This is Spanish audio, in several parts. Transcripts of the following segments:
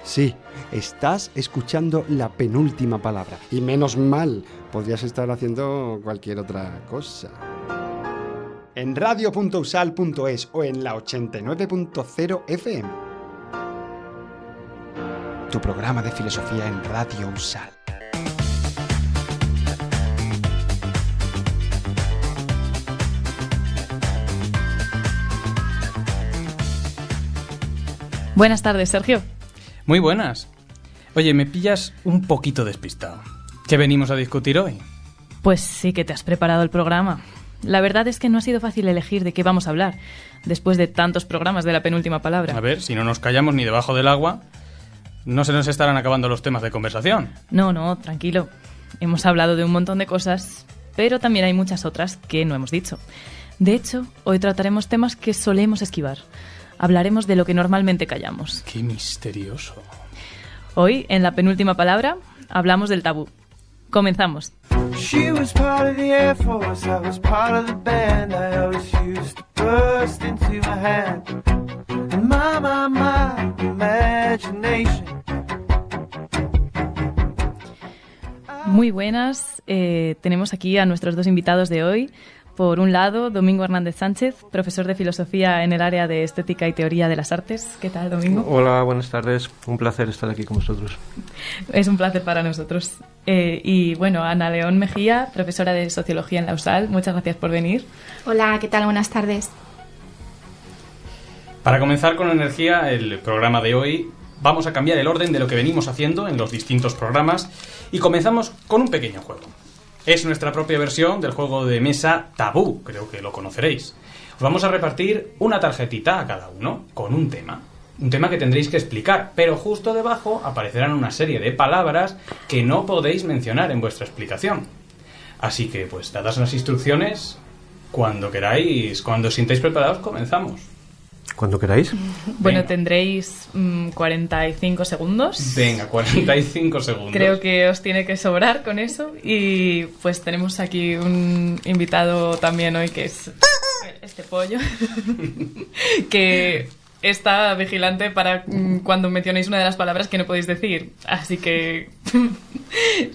Sí, estás escuchando La Penúltima Palabra. Y menos mal, podrías estar haciendo cualquier otra cosa. En radio.usal.es o en la 89.0 FM. Tu programa de filosofía en Radio Usal. Buenas tardes, Sergio. Muy buenas. Oye, me pillas un poquito despistado. ¿Qué venimos a discutir hoy? Pues sí que te has preparado el programa. La verdad es que no ha sido fácil elegir de qué vamos a hablar, después de tantos programas de La Penúltima Palabra. A ver, si no nos callamos ni debajo del agua, no se nos estarán acabando los temas de conversación. No, tranquilo. Hemos hablado de un montón de cosas, pero también hay muchas otras que no hemos dicho. De hecho, hoy trataremos temas que solemos esquivar. Hablaremos de lo que normalmente callamos. ¡Qué misterioso! Hoy, en La Penúltima Palabra, hablamos del tabú. Comenzamos. She was part of the Air Force, I was part of the band. I always used to burst into my hand. And my imagination. Muy buenas. Tenemos aquí a nuestros dos invitados de hoy. Por un lado, Domingo Hernández Sánchez, profesor de Filosofía en el área de Estética y Teoría de las Artes. ¿Qué tal, Domingo? Hola, buenas tardes. Un placer estar aquí con vosotros. Es un placer para nosotros. Y bueno, Ana León Mejía, profesora de Sociología en la USAL. Muchas gracias por venir. Hola, ¿qué tal? Buenas tardes. Para comenzar con energía el programa de hoy, vamos a cambiar el orden de lo que venimos haciendo en los distintos programas y comenzamos con un pequeño juego. Es nuestra propia versión del juego de mesa Tabú, creo que lo conoceréis. Os vamos a repartir una tarjetita a cada uno con un tema que tendréis que explicar, pero justo debajo aparecerán una serie de palabras que no podéis mencionar en vuestra explicación. Así que, pues, dadas las instrucciones, cuando queráis, cuando os sintáis preparados, comenzamos. Cuando queráis. Bueno, Venga. Tendréis 45 segundos. Venga, 45 segundos. Creo que os tiene que sobrar con eso. Y pues tenemos aquí un invitado también hoy que es este pollo, que está vigilante para cuando mencionéis una de las palabras que no podéis decir. Así que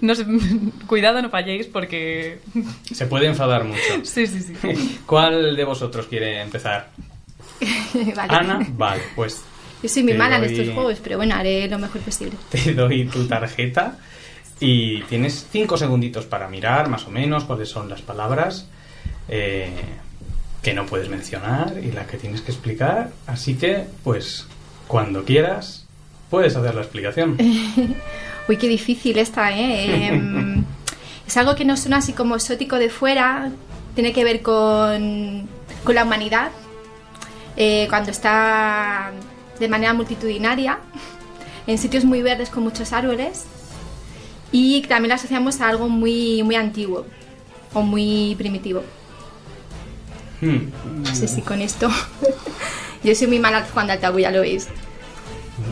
no sé, cuidado, no falléis porque... Se puede enfadar mucho. Sí. ¿Cuál de vosotros quiere empezar? Vale. Ana, vale, pues Yo soy muy te mala en doy- estos juegos, pero bueno, haré lo mejor posible. te doy tu tarjeta y tienes 5 segunditos para mirar más o menos cuáles son las palabras que no puedes mencionar y las que tienes que explicar, así que pues cuando quieras puedes hacer la explicación. Uy, qué difícil esta, ¿eh? Es algo que no suena así como exótico de fuera, tiene que ver con la humanidad. Cuando está de manera multitudinaria, en sitios muy verdes con muchos árboles, y también lo asociamos a algo muy, muy antiguo o muy primitivo. No sé si con esto... Yo soy muy mala jugando al tabú, ya lo veis.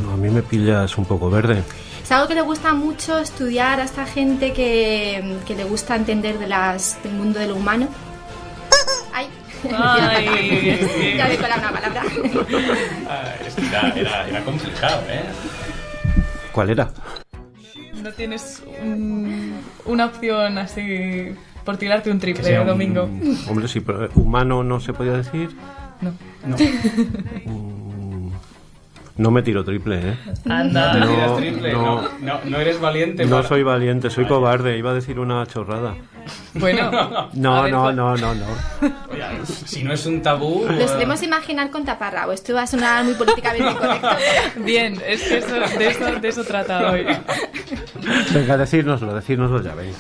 No, a mí me pillas un poco verde. Es algo que le gusta mucho estudiar a esta gente que le gusta entender del mundo de lo humano. ¡Ay! Ay, Ya me cola una palabra. Es que era complicado, ¿eh? ¿Cuál era? ¿No tienes una opción así por tirarte un Que triple, sea un- Domingo? Hombre, sí, pero humano no se podía decir. No. No, No me tiro triple, ¿eh? Anda. ¿te No, tiras triple? no. No eres valiente. No para- soy valiente, soy Vale. cobarde. Iba a decir una chorrada. Bueno. No, a ver, no. Oye, si no es un tabú... Lo solemos imaginar con taparrabo. Esto va a sonar muy políticamente incorrecto. Bien, es que de eso trata hoy. Venga, decírnoslo ya, venga.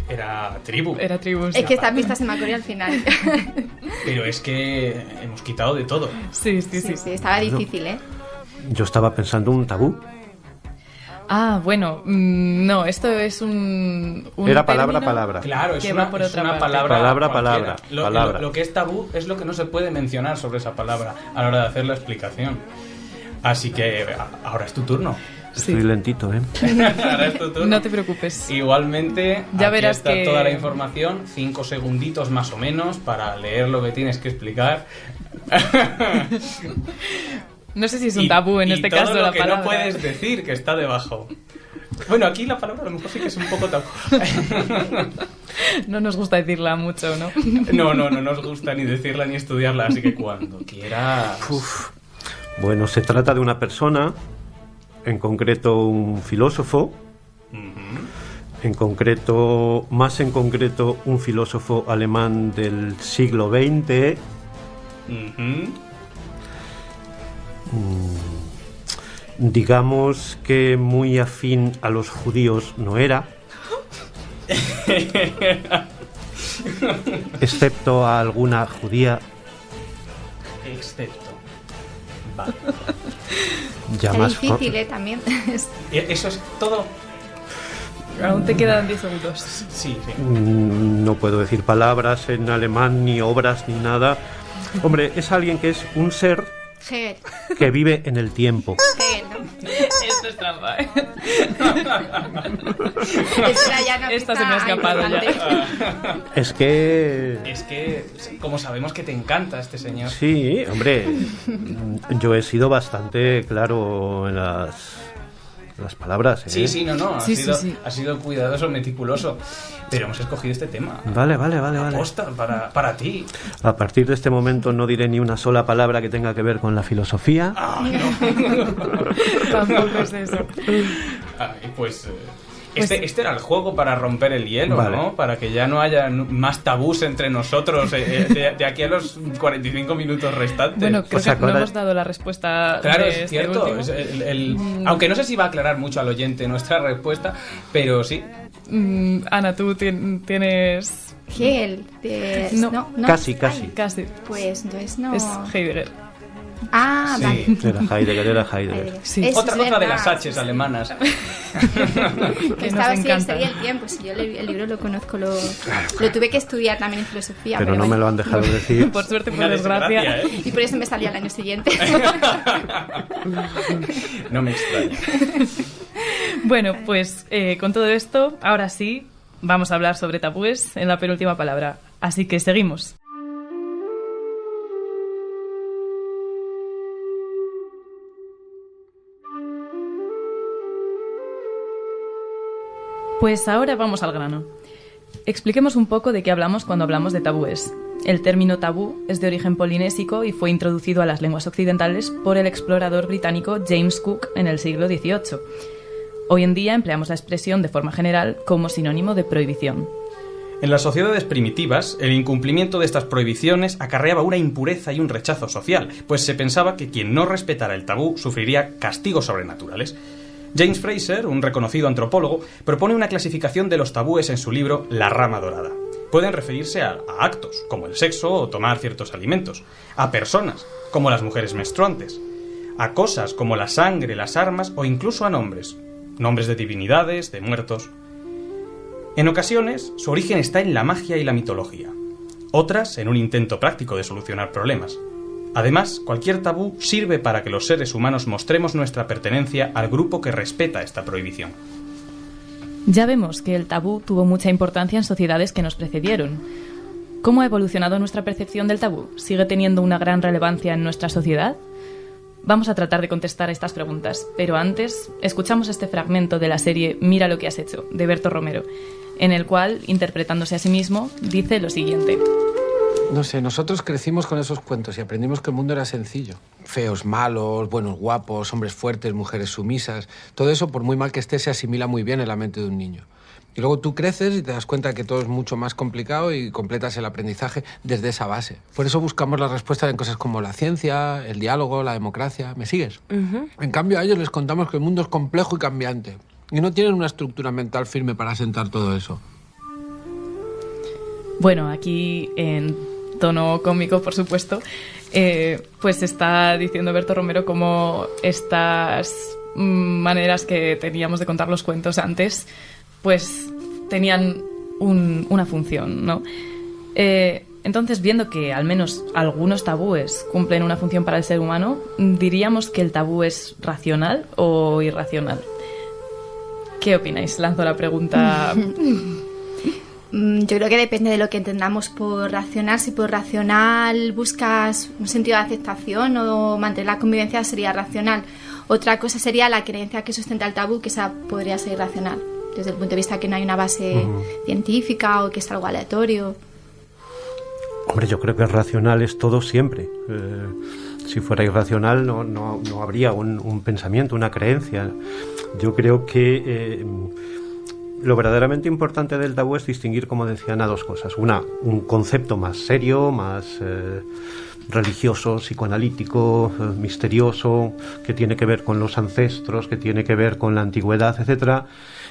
Era tribu. Era tribus. Es que esta pista se me ocurrió al final. Pero es que hemos quitado de todo. Sí. Sí, estaba difícil, ¿eh? Yo estaba pensando un tabú. Ah, bueno, no, esto es un Era palabra, término palabra. Claro, es que una, va por es otra una parte. palabra. Palabra, cualquiera. palabra, palabra. Lo que es tabú es lo que no se puede mencionar sobre esa palabra a la hora de hacer la explicación. Así que ahora es tu turno. Estoy lentito, ¿eh? Ahora es tu turno. No te preocupes. Igualmente, Ya aquí verás está que- toda la información, 5 segunditos más o menos para leer lo que tienes que explicar. No sé si es un tabú en este caso todo lo la que palabra. no puedes decir que está debajo. Bueno, aquí la palabra a lo mejor sí que es un poco tabú. No nos gusta decirla mucho, ¿no? No nos gusta ni decirla ni estudiarla, así que cuando quieras... Bueno, se trata de una persona, en concreto un filósofo, más en concreto un filósofo alemán del siglo XX. Digamos que muy afín a los judíos no era, excepto a alguna judía. Excepto. Vale. Ya Es más difícil, también. ¿Eso es todo? Aún te quedan 10 segundos. Sí. No puedo decir palabras en alemán, ni obras, ni nada. Hombre, es alguien que es un ser Hegel. que vive en el tiempo. Hegel, ¿no? Esto es trampa, ¿eh? Esta ya no Esta se me ha escapado ya. Es que... Es que, como sabemos que te encanta este señor. Sí, hombre, yo he sido bastante claro en las palabras, ¿eh? Sí, no. Sí, sí. Ha sido cuidadoso, meticuloso. Pero hemos escogido este tema. Vale. Aposta para ti. A partir de este momento no diré ni una sola palabra que tenga que ver con la filosofía. Ay, no. Tampoco es eso. Ay, pues... Este era el juego para romper el hielo, Vale. ¿no? Para que ya no haya más tabús entre nosotros de aquí a los 45 minutos restantes. Bueno, creo Pues que no ahora- hemos dado la respuesta. Claro, de es este cierto. último. Es aunque no sé si va a aclarar mucho al oyente nuestra respuesta, pero sí. Ana, tú tienes... Hegel. No. Casi. Casi. Pues entonces no. Es Heidegger. Ah, Sí. vale. Era Heidegger. Sí. Eso Otra es de verdad, las H's sí. alemanas. Que Estaba nos así, encanta. sería el tiempo. Si yo el libro lo conozco, lo tuve que estudiar también en filosofía. Pero no bueno. me lo han dejado decir. Por suerte, por Una desgracia. desgracia, ¿eh? Y por eso me salía el año siguiente. No me extraña. Bueno, pues con todo esto, ahora sí, vamos a hablar sobre tabúes en la penúltima palabra. Así que seguimos. Pues ahora vamos al grano. Expliquemos un poco de qué hablamos cuando hablamos de tabúes. El término tabú es de origen polinésico y fue introducido a las lenguas occidentales por el explorador británico James Cook en el siglo XVIII. Hoy en día empleamos la expresión de forma general como sinónimo de prohibición. En las sociedades primitivas, el incumplimiento de estas prohibiciones acarreaba una impureza y un rechazo social, pues se pensaba que quien no respetara el tabú sufriría castigos sobrenaturales. James Fraser, un reconocido antropólogo, propone una clasificación de los tabúes en su libro La rama dorada. Pueden referirse a actos, como el sexo o tomar ciertos alimentos, a personas, como las mujeres menstruantes, a cosas como la sangre, las armas o incluso a nombres de divinidades, de muertos. En ocasiones, su origen está en la magia y la mitología, otras en un intento práctico de solucionar problemas. Además, cualquier tabú sirve para que los seres humanos mostremos nuestra pertenencia al grupo que respeta esta prohibición. Ya vemos que el tabú tuvo mucha importancia en sociedades que nos precedieron. ¿Cómo ha evolucionado nuestra percepción del tabú? ¿Sigue teniendo una gran relevancia en nuestra sociedad? Vamos a tratar de contestar a estas preguntas, pero antes escuchamos este fragmento de la serie Mira lo que has hecho, de Berto Romero, en el cual, interpretándose a sí mismo, dice lo siguiente. No sé, nosotros crecimos con esos cuentos y aprendimos que el mundo era sencillo. Feos, malos, buenos, guapos, hombres fuertes, mujeres sumisas. Todo eso, por muy mal que esté, se asimila muy bien en la mente de un niño. Y luego tú creces y te das cuenta que todo es mucho más complicado y completas el aprendizaje desde esa base. Por eso buscamos la respuesta en cosas como la ciencia, el diálogo, la democracia. ¿Me sigues? En cambio, a ellos les contamos que el mundo es complejo y cambiante. Y no tienen una estructura mental firme para asentar todo eso. Bueno, aquí en tono cómico, por supuesto, pues está diciendo Berto Romero cómo estas maneras que teníamos de contar los cuentos antes, pues tenían una función, ¿no? Entonces, viendo que al menos algunos tabúes cumplen una función para el ser humano, ¿diríamos que el tabú es racional o irracional? ¿Qué opináis? Lanzo la pregunta. Yo creo que depende de lo que entendamos por racional. Si por racional buscas un sentido de aceptación o mantener la convivencia, sería racional. Otra cosa sería la creencia que sustenta el tabú, que esa podría ser irracional, desde el punto de vista que no hay una base científica o que es algo aleatorio. Hombre, yo creo que racional es todo siempre. Si fuera irracional no habría un pensamiento, una creencia. Yo creo que lo verdaderamente importante del tabú es distinguir, como decía Ana, dos cosas. Una, un concepto más serio, más religioso, psicoanalítico, misterioso, que tiene que ver con los ancestros, que tiene que ver con la antigüedad, etcétera.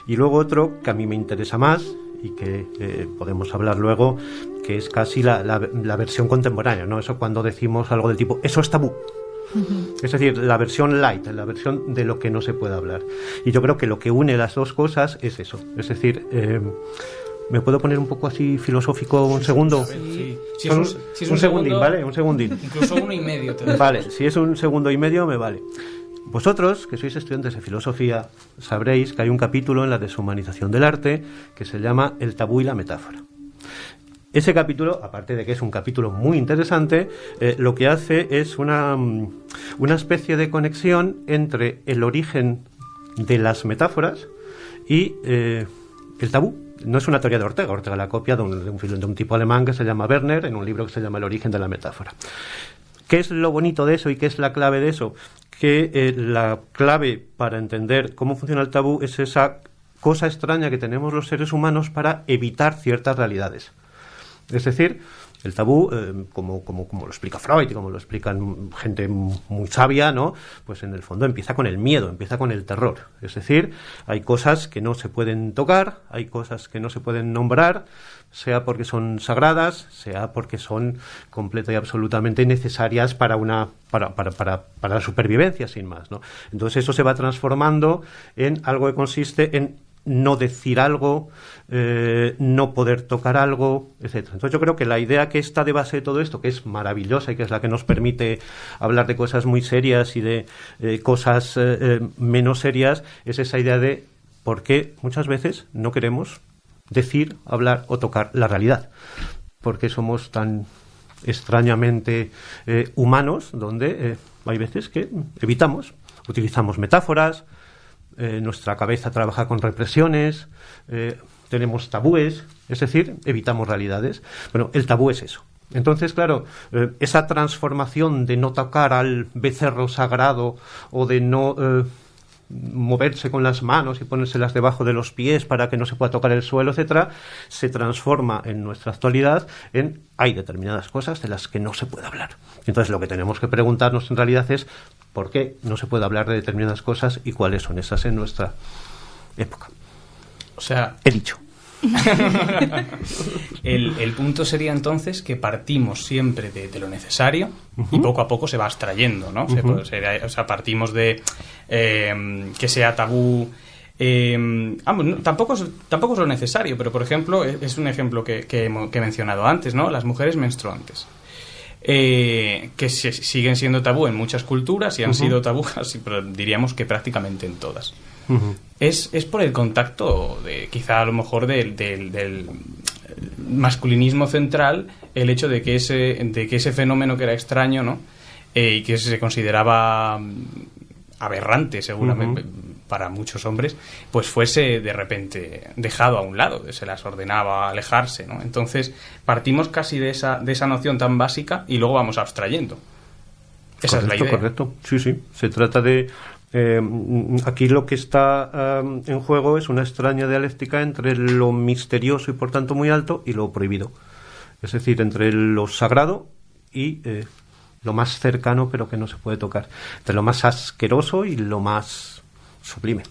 Y luego otro que a mí me interesa más y que podemos hablar luego, que es casi la versión contemporánea, ¿no? Eso cuando decimos algo del tipo, eso es tabú. Es decir, la versión light, la versión de lo que no se puede hablar. Y yo creo que lo que une las dos cosas es eso. Es decir, ¿me puedo poner un poco así filosófico un segundo? Sí. Si es un segundín, ¿vale? Un segundín. Incluso 1,5 te Vale, si es 1,5 segundos, me vale. Vosotros, que sois estudiantes de filosofía, sabréis que hay un capítulo en la deshumanización del arte que se llama El tabú y la metáfora. Ese capítulo, aparte de que es un capítulo muy interesante, lo que hace es una especie de conexión entre el origen de las metáforas y el tabú. No es una teoría de Ortega. Ortega la copia de un tipo alemán que se llama Werner, en un libro que se llama El origen de la metáfora. ¿Qué es lo bonito de eso y qué es la clave de eso? Que la clave para entender cómo funciona el tabú es esa cosa extraña que tenemos los seres humanos para evitar ciertas realidades. Es decir, el tabú, como lo explica Freud y como lo explican gente muy sabia, ¿no? Pues en el fondo empieza con el miedo, empieza con el terror. Es decir, hay cosas que no se pueden tocar, hay cosas que no se pueden nombrar, sea porque son sagradas, sea porque son completa y absolutamente necesarias para la supervivencia, sin más, ¿no? Entonces eso se va transformando en algo que consiste en no decir algo, no poder tocar algo, etcétera. Entonces yo creo que la idea que está de base de todo esto, que es maravillosa y que es la que nos permite hablar de cosas muy serias y de cosas menos serias, es esa idea de por qué muchas veces no queremos decir, hablar o tocar la realidad. Porque somos tan extrañamente humanos, donde hay veces que utilizamos metáforas, nuestra cabeza trabaja con represiones, tenemos tabúes, es decir, evitamos realidades. Bueno, el tabú es eso. Entonces, claro, esa transformación de no tocar al becerro sagrado o de no moverse con las manos y ponérselas debajo de los pies para que no se pueda tocar el suelo, etcétera, se transforma en nuestra actualidad en hay determinadas cosas de las que no se puede hablar. Entonces, lo que tenemos que preguntarnos en realidad es ¿por qué no se puede hablar de determinadas cosas y cuáles son esas en nuestra época? O sea, he dicho. El punto sería entonces que partimos siempre de lo necesario y poco a poco se va abstrayendo, ¿no? O sea, partimos de que sea tabú. Tampoco es lo necesario, pero por ejemplo, es un ejemplo que he mencionado antes, ¿no? Las mujeres menstruantes. Que siguen siendo tabú en muchas culturas y han sido tabú, pero diríamos que prácticamente en todas. Es por el contacto quizá a lo mejor del masculinismo central, el hecho de que ese fenómeno que era extraño, ¿no? Y que se consideraba aberrante seguramente para muchos hombres, pues fuese de repente dejado a un lado, se las ordenaba alejarse, ¿no? Entonces partimos casi de esa noción tan básica y luego vamos abstrayendo. Esa es la idea. Correcto, sí. Se trata de aquí lo que está en juego es una extraña dialéctica entre lo misterioso y por tanto muy alto y lo prohibido. Es decir, entre lo sagrado y lo más cercano pero que no se puede tocar. Entre lo más asqueroso y lo más sublime.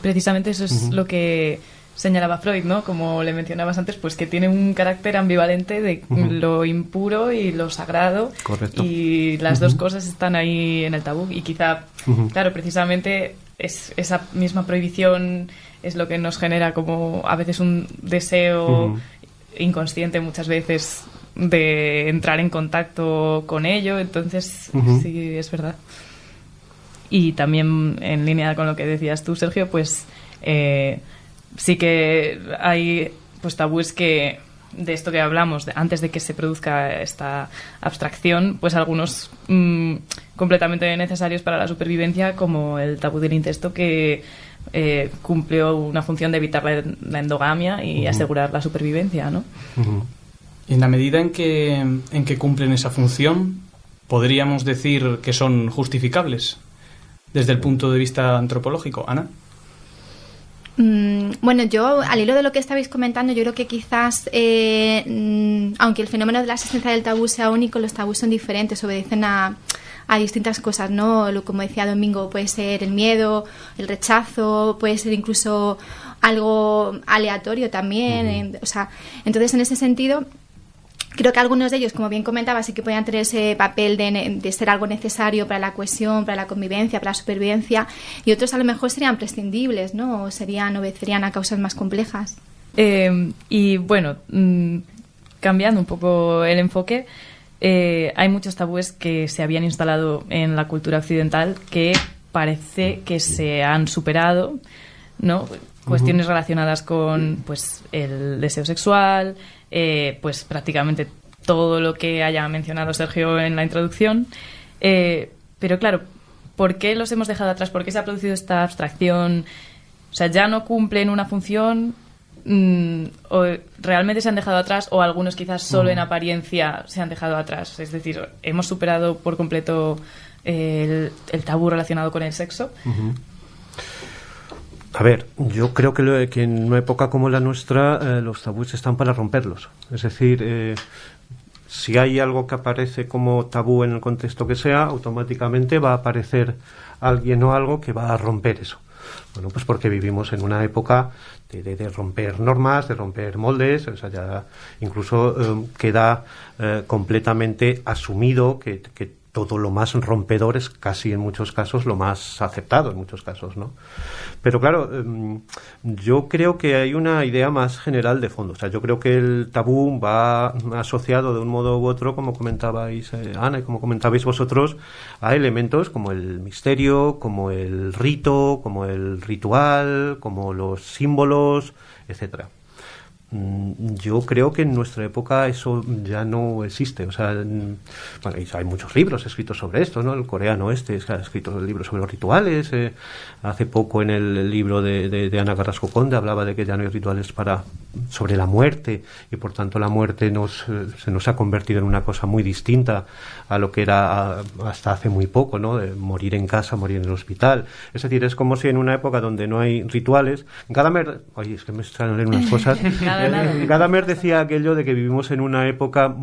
Precisamente eso es lo que señalaba Freud, ¿no? Como le mencionabas antes, pues que tiene un carácter ambivalente de lo impuro y lo sagrado. Correcto. Y las dos cosas están ahí en el tabú. Y quizá, claro, precisamente esa misma prohibición es lo que nos genera como a veces un deseo inconsciente muchas veces de entrar en contacto con ello. Entonces, sí, es verdad. Y también en línea con lo que decías tú, Sergio, pues sí que hay pues tabúes que, de esto que hablamos, antes de que se produzca esta abstracción, pues algunos completamente necesarios para la supervivencia, como el tabú del incesto, que cumplió una función de evitar la endogamia y asegurar la supervivencia, ¿no? En la medida en que cumplen esa función, ¿podríamos decir que son justificables desde el punto de vista antropológico? Ana. Bueno, yo, al hilo de lo que estabais comentando, yo creo que quizás, aunque el fenómeno de la existencia del tabú sea único, los tabús son diferentes, obedecen a distintas cosas, ¿no? Como decía Domingo, puede ser el miedo, el rechazo, puede ser incluso algo aleatorio también. O sea, entonces, en ese sentido, creo que algunos de ellos, como bien comentaba, sí que podían tener ese papel de ser algo necesario para la cohesión, para la convivencia, para la supervivencia, y otros a lo mejor serían prescindibles, ¿no? O obedecerían a causas más complejas. Y bueno, cambiando un poco el enfoque, hay muchos tabúes que se habían instalado en la cultura occidental que parece que se han superado, ¿no? Cuestiones relacionadas con, pues, el deseo sexual, pues prácticamente todo lo que haya mencionado Sergio en la introducción. Pero claro, ¿por qué los hemos dejado atrás? ¿Por qué se ha producido esta abstracción? O sea, ya no cumplen una función, o realmente se han dejado atrás, o algunos quizás solo en apariencia se han dejado atrás. Es decir, hemos superado por completo el tabú relacionado con el sexo. A ver, yo creo que en una época como la nuestra los tabúes están para romperlos. Es decir, si hay algo que aparece como tabú en el contexto que sea, automáticamente va a aparecer alguien o algo que va a romper eso. Bueno, pues porque vivimos en una época de romper normas, de romper moldes, o sea, ya incluso queda completamente asumido que todo lo más rompedor es casi en muchos casos lo más aceptado en muchos casos, ¿no? Pero claro, yo creo que hay una idea más general de fondo. O sea, yo creo que el tabú va asociado de un modo u otro, como comentabais Ana y como comentabais vosotros, a elementos como el misterio, como el rito, como el ritual, como los símbolos, etcétera. Yo creo que en nuestra época eso ya no existe. O sea, bueno, hay muchos libros escritos sobre esto, ¿no? El coreano ha escrito libros sobre los rituales. Hace poco en el libro de Ana Carrasco Conde hablaba de que ya no hay rituales sobre la muerte, y por tanto la muerte se nos ha convertido en una cosa muy distinta a lo que era hasta hace muy poco, ¿no? De morir en casa, morir en el hospital. Es decir, es como si en una época donde no hay rituales, Gadamer, oye, es que me están leyendo unas cosas. Gadamer decía aquello de que vivimos en una época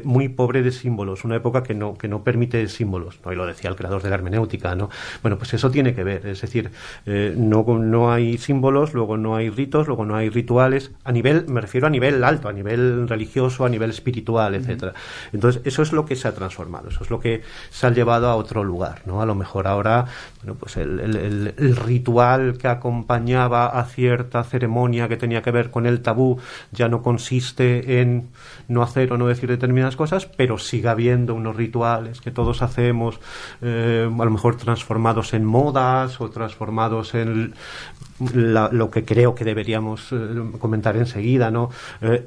muy pobre de símbolos, una época que no permite símbolos, ¿no? Y lo decía el creador de la hermenéutica, ¿no? Bueno, pues eso tiene que ver, es decir, no hay símbolos, luego no hay ritos, luego no hay rituales, me refiero a nivel alto, a nivel religioso, a nivel espiritual, etcétera. Entonces, eso es lo que se ha transformado, eso es lo que se ha llevado a otro lugar, ¿no? A lo mejor ahora, bueno, pues el ritual que acompañaba a cierta ceremonia que tenía que ver con el tabú ya no consiste en no hacer o no decir determinadas cosas, pero sigue habiendo unos rituales que todos hacemos, a lo mejor transformados en modas o transformados en lo que creo que deberíamos comentar enseguida, ¿no?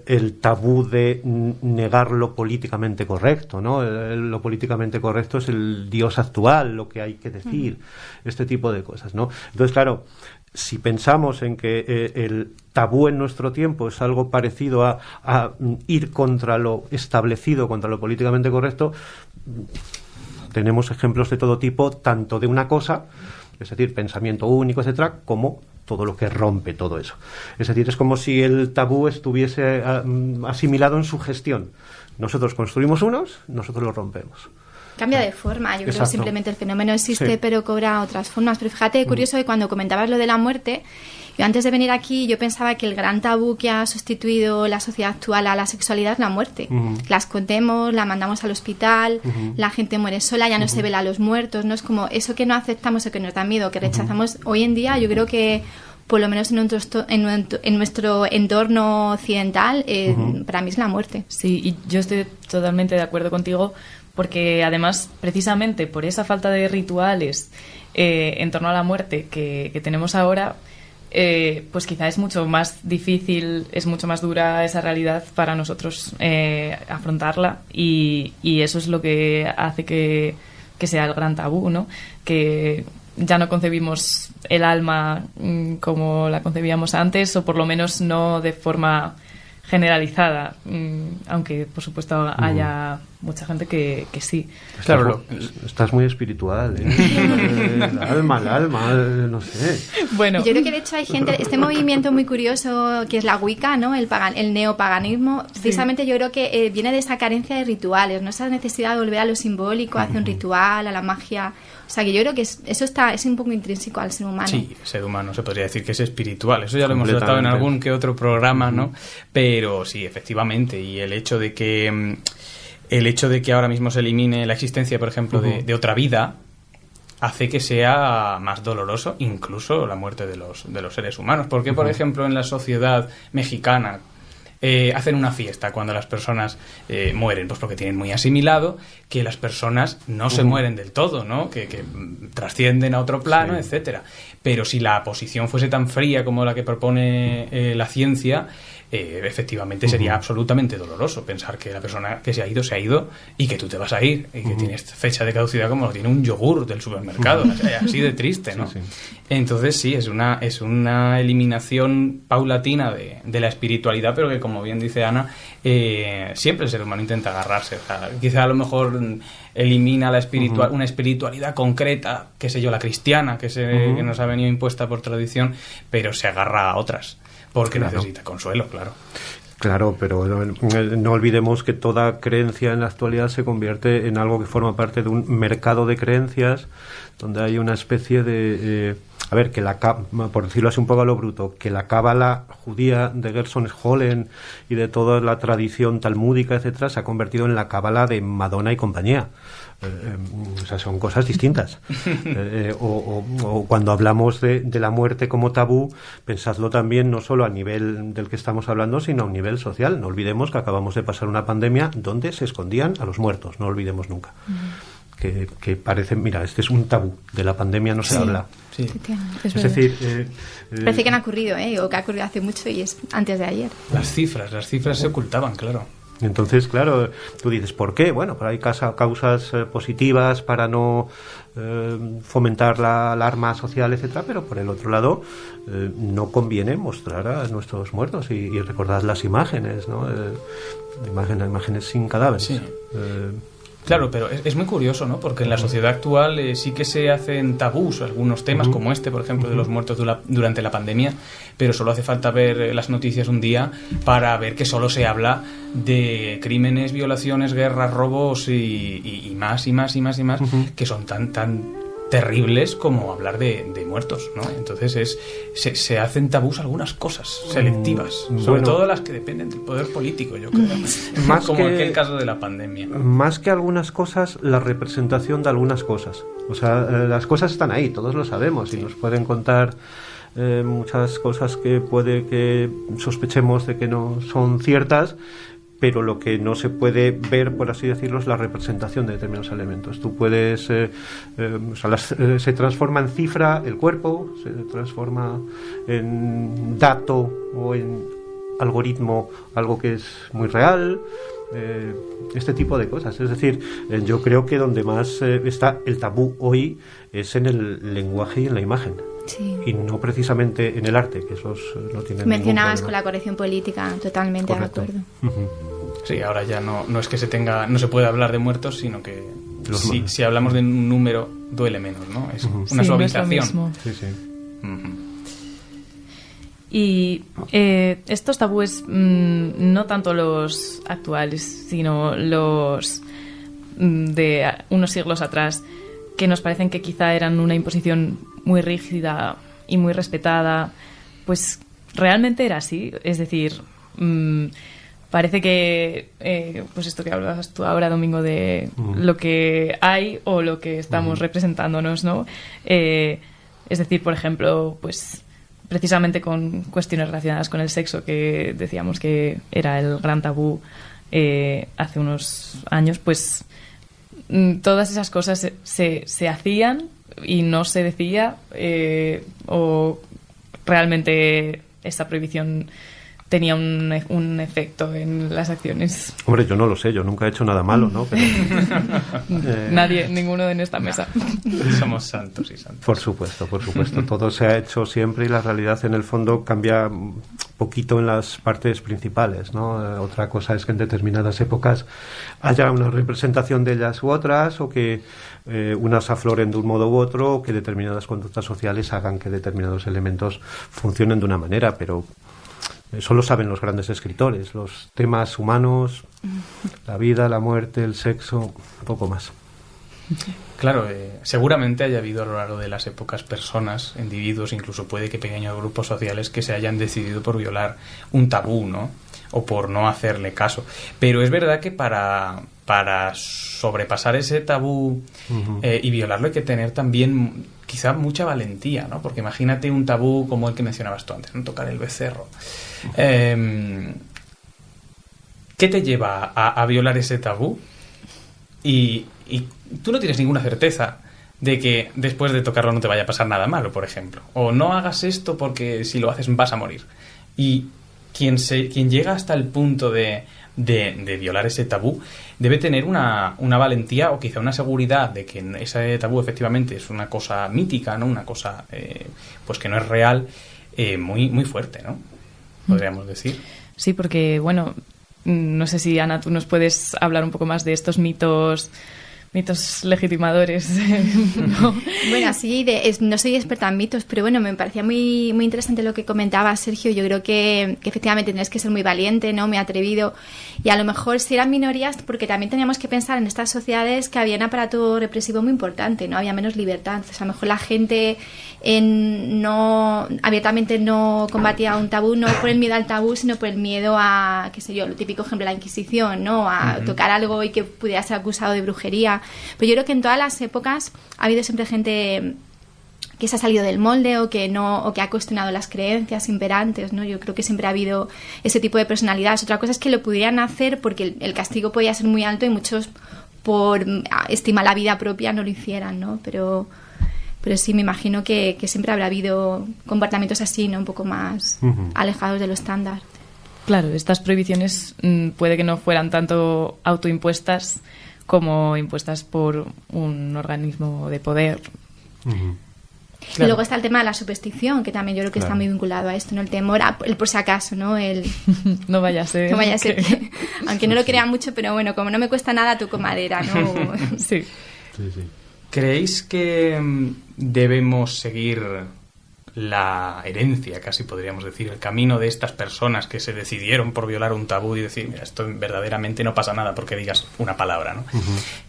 El tabú de negar lo políticamente correcto, ¿no? Lo políticamente correcto es el Dios actual, lo que hay que decir, este tipo de cosas, ¿no? Entonces, claro, si pensamos en que el tabú en nuestro tiempo es algo parecido a ir contra lo establecido, contra lo políticamente correcto, tenemos ejemplos de todo tipo, tanto de una cosa, es decir, pensamiento único, etcétera, como todo lo que rompe todo eso. Es decir, es como si el tabú estuviese asimilado en su gestión. Nosotros construimos unos, nosotros los rompemos. Cambia de forma, yo creo que simplemente el fenómeno existe, sí, pero cobra otras formas. Pero fíjate, curioso que cuando comentabas lo de la muerte, yo antes de venir aquí yo pensaba que el gran tabú que ha sustituido la sociedad actual a la sexualidad es la muerte. La escondemos, la mandamos al hospital, la gente muere sola, ya no se vela a los muertos, ¿no? Es como eso que no aceptamos o que nos da miedo, que rechazamos hoy en día. Yo creo que por lo menos en nuestro entorno occidental, para mí es la muerte. Sí, y yo estoy totalmente de acuerdo contigo, porque además, precisamente por esa falta de rituales en torno a la muerte que tenemos ahora, pues quizá es mucho más difícil, es mucho más dura esa realidad para nosotros afrontarla, y eso es lo que hace que sea el gran tabú, ¿no? Que ya no concebimos el alma como la concebíamos antes, o por lo menos no de forma generalizada, aunque por supuesto haya mucha gente que sí. Claro, estás muy espiritual, ¿eh? El alma, no sé. Bueno, yo creo que de hecho hay gente, este movimiento muy curioso que es la Wicca, ¿no? El neopaganismo, precisamente yo creo que viene de esa carencia de rituales, ¿no? Esa necesidad de volver a lo simbólico, hacia un ritual, a la magia. O sea, que yo creo que eso es un poco intrínseco al ser humano. Sí, el ser humano se podría decir que es espiritual. Eso ya lo hemos tratado en algún que otro programa, ¿no? Pero sí, efectivamente. Y el hecho de que ahora mismo se elimine la existencia, por ejemplo, de otra vida, hace que sea más doloroso incluso la muerte de los seres humanos. Porque, por ejemplo, en la sociedad mexicana hacen una fiesta cuando las personas mueren? Pues porque tienen muy asimilado que las personas no se mueren del todo, ¿no? Que trascienden a otro plano, etcétera. Pero si la posición fuese tan fría como la que propone la ciencia, efectivamente sería absolutamente doloroso pensar que la persona que se ha ido y que tú te vas a ir y que tienes fecha de caducidad como lo tiene un yogur del supermercado. O sea, así de triste, ¿no? Sí. Entonces sí, es una eliminación paulatina de la espiritualidad, pero que, como bien dice Ana, siempre el ser humano intenta agarrarse. O sea, quizá a lo mejor elimina una espiritualidad concreta, qué sé yo, la cristiana, que nos ha venido impuesta por tradición, pero se agarra a otras. Porque necesita consuelo, claro. Claro, pero no olvidemos que toda creencia en la actualidad se convierte en algo que forma parte de un mercado de creencias, donde hay una especie de... por decirlo así un poco a lo bruto, que la cábala judía de Gerson Scholem y de toda la tradición talmúdica, etcétera, se ha convertido en la cábala de Madonna y compañía. O sea, son cosas distintas. O cuando hablamos de la muerte como tabú, pensadlo también no solo a nivel del que estamos hablando, sino a un nivel social. No olvidemos que acabamos de pasar una pandemia donde se escondían a los muertos, no olvidemos nunca. Que parece, mira, este es un tabú, de la pandemia no se habla. Sí. Es decir, parece que no ha ocurrido, o que ha ocurrido hace mucho y es antes de ayer. Las cifras se ocultaban, claro. Entonces, claro, tú dices, ¿por qué? Bueno, pero hay causas positivas para no fomentar la alarma social, etcétera, pero por el otro lado no conviene mostrar a nuestros muertos y recordar las imágenes, ¿no? Imágenes sin cadáveres. Sí. Claro, pero es muy curioso, ¿no? Porque en la sociedad actual sí que se hacen tabús algunos temas, como este, por ejemplo, de los muertos durante la pandemia, pero solo hace falta ver las noticias un día para ver que solo se habla de crímenes, violaciones, guerras, robos y más, que son tan terribles como hablar de muertos, ¿no? Entonces se hacen tabús algunas cosas selectivas, sobre todo las que dependen del poder político, yo creo, más como en el caso de la pandemia. Más que algunas cosas, la representación de algunas cosas. O sea, las cosas están ahí, todos lo sabemos, y nos pueden contar muchas cosas que puede que sospechemos de que no son ciertas, pero lo que no se puede ver, por así decirlo, es la representación de determinados elementos. Tú puedes... se transforma en cifra el cuerpo, se transforma en dato o en algoritmo algo que es muy real, este tipo de cosas. Es decir, yo creo que donde más está el tabú hoy es en el lenguaje y en la imagen. Sí. Y no precisamente en el arte, que esos no tienen mencionabas ningún con la corrección política, totalmente. Correcto. De acuerdo. Sí, ahora ya no es que no se puede hablar de muertos, sino que si hablamos de un número duele menos, ¿no? Es una suavización. No es lo mismo. Sí. Y estos tabúes, no tanto los actuales, sino los de unos siglos atrás, que nos parecen que quizá eran una imposición muy rígida y muy respetada, pues realmente era así. Es decir, parece que, pues esto que hablabas tú ahora, Domingo, de lo que hay o lo que estamos representándonos, ¿no? Es decir, por ejemplo, pues precisamente con cuestiones relacionadas con el sexo, que decíamos que era el gran tabú hace unos años, pues todas esas cosas se hacían y no se decía, o realmente esta prohibición tenía un efecto en las acciones. Hombre, yo no lo sé, yo nunca he hecho nada malo, ¿no? Pero, Nadie, ninguno en esta mesa. Somos santos y santos. Por supuesto. Todo se ha hecho siempre y la realidad en el fondo cambia poquito en las partes principales, ¿no? Otra cosa es que en determinadas épocas haya una representación de ellas u otras, o que unas afloren de un modo u otro, o que determinadas conductas sociales hagan que determinados elementos funcionen de una manera, pero eso lo saben los grandes escritores, los temas humanos, la vida, la muerte, el sexo, poco más. Claro, seguramente haya habido a lo largo de las épocas personas, individuos, incluso puede que pequeños grupos sociales que se hayan decidido por violar un tabú, ¿no? O por no hacerle caso. Pero es verdad que para sobrepasar ese tabú y violarlo hay que tener también quizá mucha valentía, ¿no? Porque imagínate un tabú como el que mencionabas tú antes, ¿no? Tocar el becerro. ¿Qué te lleva a violar ese tabú? Y tú no tienes ninguna certeza de que después de tocarlo no te vaya a pasar nada malo, por ejemplo. O no hagas esto porque si lo haces vas a morir. Y quien llega hasta el punto de violar ese tabú debe tener una valentía o quizá una seguridad de que ese tabú efectivamente es una cosa mítica, ¿no? Una cosa pues que no es real, muy, muy fuerte, ¿no? Podríamos decir. Sí, porque, bueno, no sé si, Ana, tú nos puedes hablar un poco más de estos mitos legitimadores, ¿no? Bueno, sí, no soy experta en mitos, pero bueno, me parecía muy, muy interesante lo que comentaba Sergio. Yo creo que efectivamente tienes que ser muy valiente, ¿no? Muy atrevido. Y a lo mejor si eran minorías, porque también teníamos que pensar en estas sociedades que había un aparato represivo muy importante, ¿no? Había menos libertad. Entonces, a lo mejor la gente abiertamente no combatía un tabú, no por el miedo al tabú, sino por el miedo a, qué sé yo, lo típico ejemplo, la Inquisición, ¿no? A tocar algo y que pudiera ser acusado de brujería. Pero yo creo que en todas las épocas ha habido siempre gente que se ha salido del molde o que ha cuestionado las creencias imperantes, ¿no? Yo creo que siempre ha habido ese tipo de personalidades. Otra cosa es que lo pudieran hacer porque el castigo podía ser muy alto y muchos por estimar la vida propia no lo hicieran, ¿no? Pero sí, me imagino que siempre habrá habido comportamientos así, ¿no? Un poco más alejados de lo estándar. Claro, estas prohibiciones puede que no fueran tanto autoimpuestas como impuestas por un organismo de poder. Claro. Y luego está el tema de la superstición, que también yo creo que está muy vinculado a esto, ¿no? El temor, el por si acaso, ¿no? No vaya a ser. No vaya a ser que, aunque no lo crea mucho, pero bueno, como no me cuesta nada, toco madera, ¿no? Sí. ¿Creéis que debemos seguir la herencia, casi podríamos decir, el camino de estas personas que se decidieron por violar un tabú y decir, mira, esto verdaderamente no pasa nada porque digas una palabra, ¿no?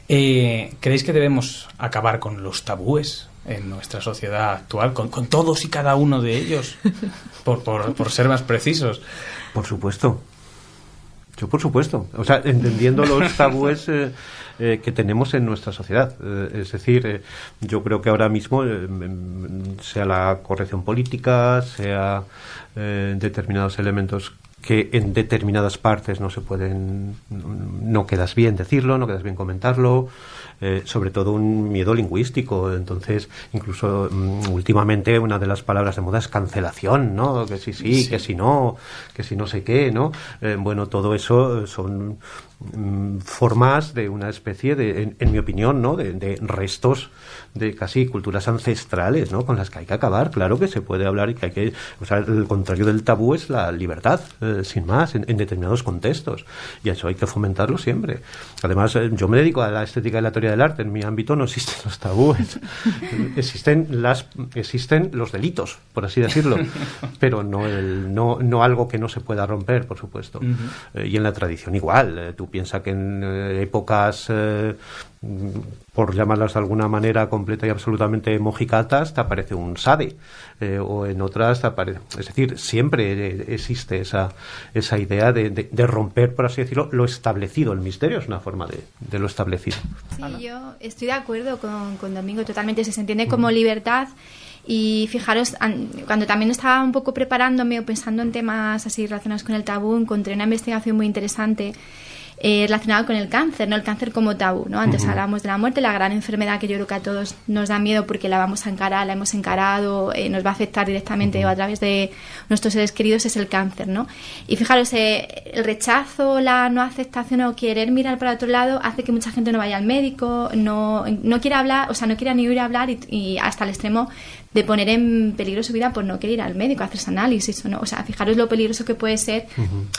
¿Creéis que debemos acabar con los tabúes en nuestra sociedad actual, con todos y cada uno de ellos, por ser más precisos? Por supuesto. Yo, por supuesto. O sea, entendiendo los tabúes que tenemos en nuestra sociedad. Es decir, yo creo que ahora mismo, sea la corrección política, sea determinados elementos que en determinadas partes no se pueden, no quedas bien decirlo, no quedas bien comentarlo, sobre todo un miedo lingüístico. Entonces, incluso últimamente una de las palabras de moda es cancelación, ¿no? Que sí, que si no sé qué, ¿no? Bueno, todo eso son formas de una especie de, en mi opinión, ¿no? De restos de casi culturas ancestrales, ¿no? Con las que hay que acabar. Claro que se puede hablar y que hay que, o sea, el contrario del tabú es la libertad, sin más, en determinados contextos, y eso hay que fomentarlo siempre. Además, yo me dedico a la estética y la teoría del arte. En mi ámbito no existen los tabúes, existen los delitos, por así decirlo, pero no algo que no se pueda romper, por supuesto. Y en la tradición igual. Tú piensas que en épocas, por llamarlas de alguna manera completa y absolutamente mojicatas, te aparece un sade, o en otras te aparece, es decir, siempre existe esa idea de romper, por así decirlo, lo establecido. El misterio es una forma de lo establecido. Sí, yo estoy de acuerdo con Domingo totalmente. Se entiende como libertad. Y fijaros, cuando también estaba un poco preparándome o pensando en temas así relacionados con el tabú, encontré una investigación muy interesante relacionado con el cáncer, ¿no? El cáncer como tabú, ¿no? Antes hablábamos de la muerte, la gran enfermedad que yo creo que a todos nos da miedo porque la vamos a encarar, la hemos encarado, nos va a afectar directamente o a través de nuestros seres queridos, es el cáncer, ¿no? Y fijaros, el rechazo, la no aceptación o querer mirar para otro lado hace que mucha gente no vaya al médico, no quiera hablar, o sea, no quiera ni oír hablar y hasta el extremo de poner en peligro su vida por no querer ir al médico a hacerse análisis, ¿no? O sea, fijaros lo peligroso que puede ser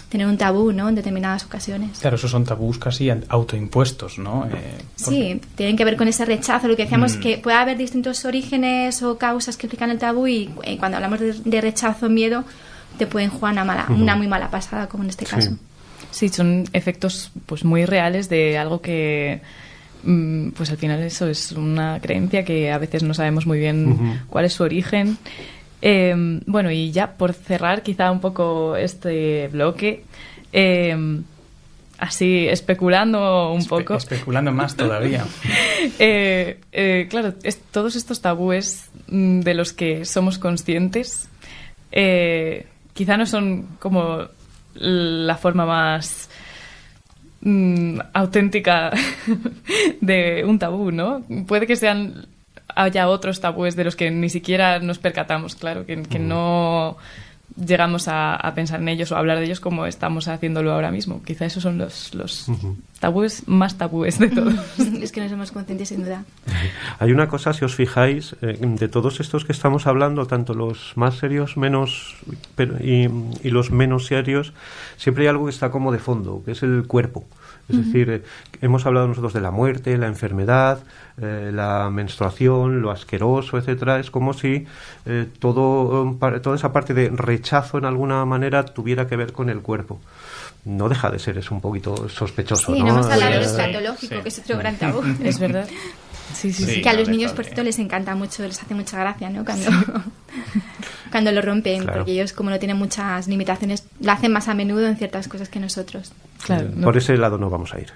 tener un tabú, ¿no? En determinadas ocasiones. Claro, esos son tabús casi autoimpuestos, ¿no? Sí, tienen que ver con ese rechazo, lo que decíamos, que puede haber distintos orígenes o causas que explican el tabú y cuando hablamos de rechazo, miedo, te pueden jugar una muy mala pasada, como en este caso. Sí, son efectos pues muy reales de algo que pues al final eso es una creencia que a veces no sabemos muy bien cuál es su origen. Bueno, y ya por cerrar quizá un poco este bloque, así especulando un poco. Especulando más todavía. Claro, todos estos tabúes de los que somos conscientes quizá no son como la forma más auténtica de un tabú, ¿no? Puede que haya otros tabúes de los que ni siquiera nos percatamos, claro, que no llegamos a pensar en ellos o a hablar de ellos como estamos haciéndolo ahora mismo. Quizá esos son los tabúes más tabúes de todos. Es que no somos conscientes, sin duda. Hay una cosa, si os fijáis, de todos estos que estamos hablando, tanto los más serios y los menos serios, siempre hay algo que está como de fondo, que es el cuerpo. Es decir, hemos hablado nosotros de la muerte, la enfermedad, la menstruación, lo asqueroso, etcétera. Es como si toda esa parte de rechazo en alguna manera tuviera que ver con el cuerpo. No deja de ser, es un poquito sospechoso, sí, ¿no? no hemos hablado de lo escatológico, que es otro gran tabú. Es verdad. Sí. Que a los niños, por cierto, les encanta mucho, les hace mucha gracia, ¿no? Cuando lo rompen, claro. Porque ellos, como no tienen muchas limitaciones, lo hacen más a menudo en ciertas cosas que nosotros. Claro, ¿no? Por ese lado no vamos a ir.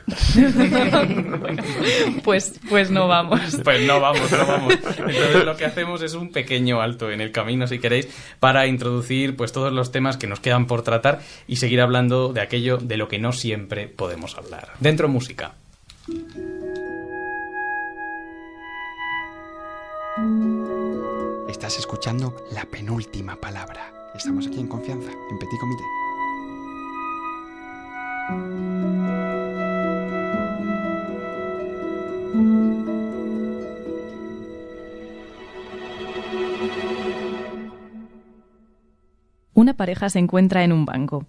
Pues no vamos. Pues no vamos. Entonces lo que hacemos es un pequeño alto en el camino, si queréis, para introducir pues todos los temas que nos quedan por tratar y seguir hablando de aquello de lo que no siempre podemos hablar. Dentro música. Estás escuchando La Penúltima Palabra. Estamos aquí en confianza, en Petit Comité. Una pareja se encuentra en un banco.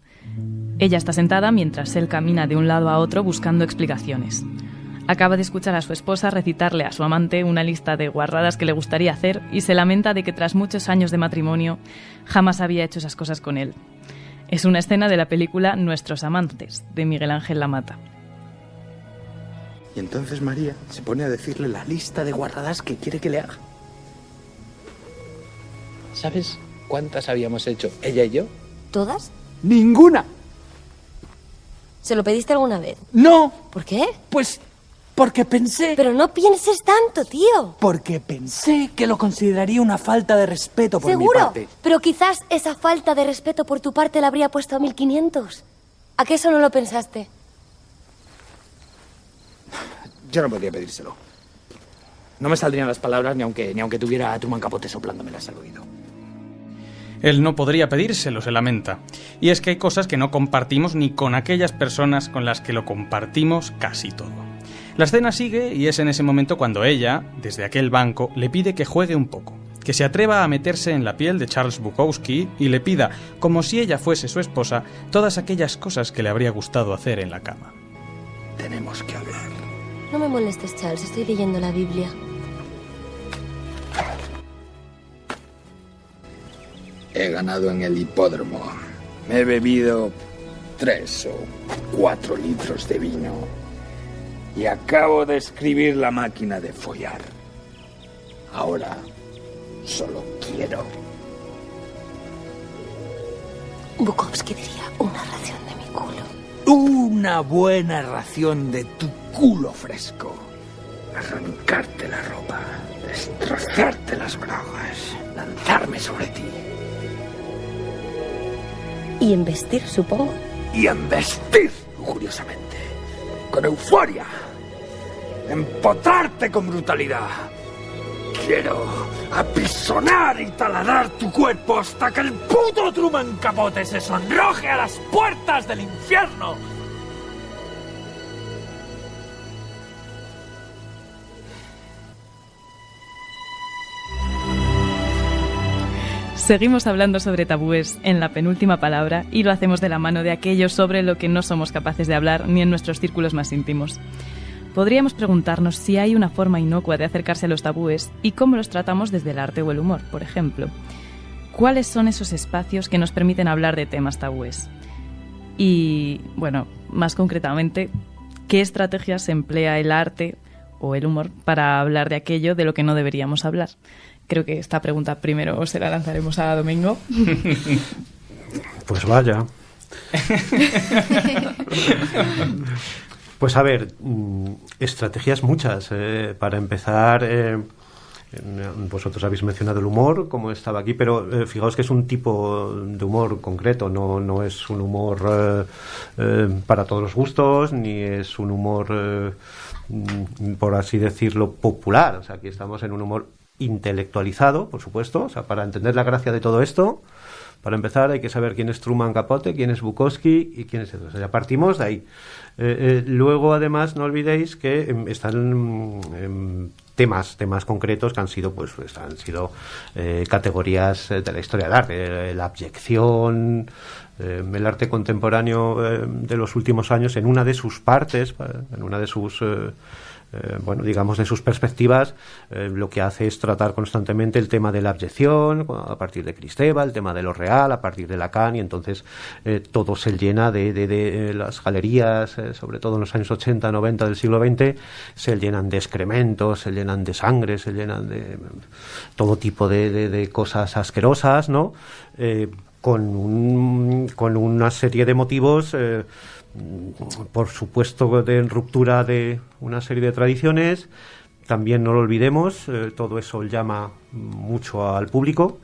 Ella está sentada mientras él camina de un lado a otro buscando explicaciones. Acaba de escuchar a su esposa recitarle a su amante una lista de guarradas que le gustaría hacer y se lamenta de que tras muchos años de matrimonio jamás había hecho esas cosas con él. Es una escena de la película Nuestros amantes, de Miguel Ángel Lamata. Y entonces María se pone a decirle la lista de guarradas que quiere que le haga. ¿Sabes cuántas habíamos hecho ella y yo? ¿Todas? ¡Ninguna! ¿Se lo pediste alguna vez? ¡No! ¿Por qué? Pues porque pensé... Pero no pienses tanto, tío. Porque pensé que lo consideraría una falta de respeto por mi parte. ¿Seguro? Pero quizás esa falta de respeto por tu parte la habría puesto a 1500. ¿A qué eso no lo pensaste? Yo no podría pedírselo. No me saldrían las palabras ni aunque tuviera a Truman Capote soplándomelas al oído. Él no podría pedírselo, se lamenta. Y es que hay cosas que no compartimos ni con aquellas personas con las que lo compartimos casi todo. La escena sigue y es en ese momento cuando ella, desde aquel banco, le pide que juegue un poco, que se atreva a meterse en la piel de Charles Bukowski y le pida, como si ella fuese su esposa, todas aquellas cosas que le habría gustado hacer en la cama. Tenemos que hablar. No me molestes, Charles, estoy leyendo la Biblia. He ganado en el hipódromo. Me he bebido 3 o 4 litros de vino. Y acabo de escribir La máquina de follar. Ahora solo quiero. Bukowski diría una ración de mi culo. Una buena ración de tu culo fresco. Arrancarte la ropa, destrozarte las bragas, lanzarme sobre ti. Y embestir, supongo. Y embestir lujuriosamente. con euforia, empotrarte con brutalidad. Quiero apisonar y taladrar tu cuerpo hasta que el puto Truman Capote se sonroje a las puertas del infierno. Seguimos hablando sobre tabúes en la penúltima palabra y lo hacemos de la mano de aquello sobre lo que no somos capaces de hablar ni en nuestros círculos más íntimos. Podríamos preguntarnos si hay una forma inocua de acercarse a los tabúes y cómo los tratamos desde el arte o el humor, por ejemplo. ¿Cuáles son esos espacios que nos permiten hablar de temas tabúes? Y, bueno, más concretamente, ¿qué estrategias emplea el arte o el humor para hablar de aquello de lo que no deberíamos hablar? Creo que esta pregunta primero se la lanzaremos a Domingo. Pues vaya. Pues a ver, estrategias muchas. Para empezar, vosotros habéis mencionado el humor, como estaba aquí, pero fijaos que es un tipo de humor concreto, no es un humor para todos los gustos, ni es un humor, por así decirlo, popular. O sea, aquí estamos en un humor intelectualizado, por supuesto. O sea, para entender la gracia de todo esto, para empezar hay que saber quién es Truman Capote, quién es Bukowski y quién es eso. O sea, ya partimos de ahí. Luego, además, no olvidéis que están temas concretos que han sido categorías de la historia del arte, la abyección, el arte contemporáneo de los últimos años, en una de sus partes, en una de sus digamos, de sus perspectivas, lo que hace es tratar constantemente el tema de la abyección a partir de Kristeva, el tema de lo real a partir de Lacan, y entonces todo se llena de las galerías, sobre todo en los años 80, 90 del siglo XX, se llenan de excrementos, se llenan de sangre, se llenan de todo tipo de cosas asquerosas, ¿no? Con una serie de motivos, por supuesto, de ruptura de una serie de tradiciones. También no lo olvidemos, todo eso llama mucho al público.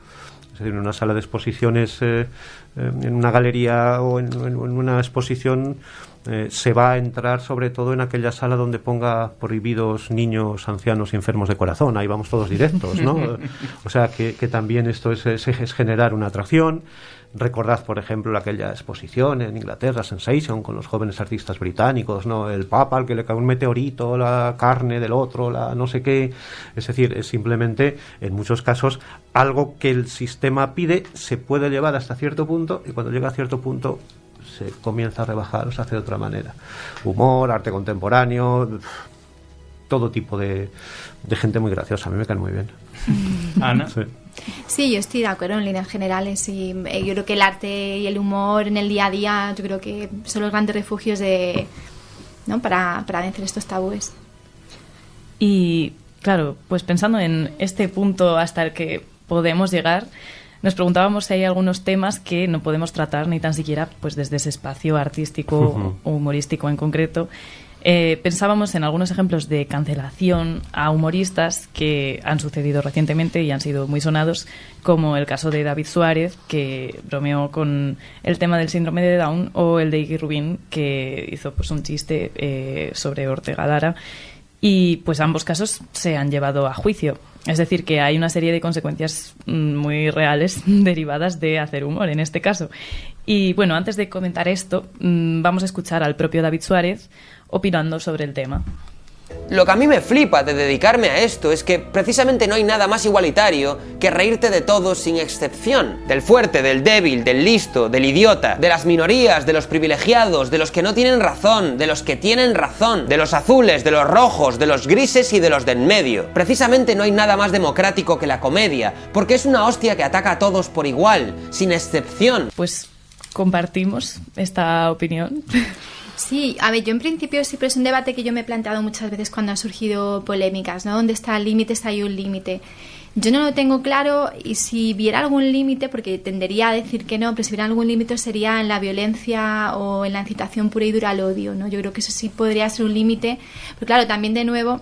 Es decir, en una sala de exposiciones, en una galería o en una exposición, se va a entrar sobre todo en aquella sala donde ponga prohibidos niños, ancianos y enfermos de corazón. Ahí vamos todos directos, ¿no? O sea que también esto es generar una atracción. Recordad, por ejemplo, aquella exposición en Inglaterra, Sensation, con los jóvenes artistas británicos, ¿no? El Papa al que le cae un meteorito, la carne del otro, la no sé qué. Es decir, es simplemente, en muchos casos, algo que el sistema pide, se puede llevar hasta cierto punto, y cuando llega a cierto punto se comienza a rebajar o se hace de otra manera. Humor, arte contemporáneo, todo tipo de gente muy graciosa. A mí me caen muy bien. Ana. Sí, yo estoy de acuerdo en líneas generales, y yo creo que el arte y el humor en el día a día, yo creo que son los grandes refugios para vencer estos tabúes. Y claro, pues pensando en este punto hasta el que podemos llegar, nos preguntábamos si hay algunos temas que no podemos tratar ni tan siquiera pues desde ese espacio artístico o humorístico en concreto. Pensábamos en algunos ejemplos de cancelación a humoristas que han sucedido recientemente y han sido muy sonados, como el caso de David Suárez, que bromeó con el tema del síndrome de Down, o el de Iggy Rubín, que hizo pues un chiste sobre Ortega Lara, y pues ambos casos se han llevado a juicio. Es decir, que hay una serie de consecuencias muy reales derivadas de hacer humor en este caso. Y bueno, antes de comentar esto, vamos a escuchar al propio David Suárez opinando sobre el tema. Lo que a mí me flipa de dedicarme a esto es que precisamente no hay nada más igualitario que reírte de todos sin excepción. Del fuerte, del débil, del listo, del idiota, de las minorías, de los privilegiados, de los que no tienen razón, de los que tienen razón, de los azules, de los rojos, de los grises y de los de en medio. Precisamente no hay nada más democrático que la comedia, porque es una hostia que ataca a todos por igual, sin excepción. Pues compartimos esta opinión. Sí, a ver, yo en principio siempre es un debate que yo me he planteado muchas veces cuando han surgido polémicas, ¿no? ¿Dónde está el límite? ¿Está ahí un límite? Yo no lo tengo claro, y si viera algún límite, porque tendería a decir que no, pero si viera algún límite sería en la violencia o en la incitación pura y dura al odio, ¿no? Yo creo que eso sí podría ser un límite, pero claro, también de nuevo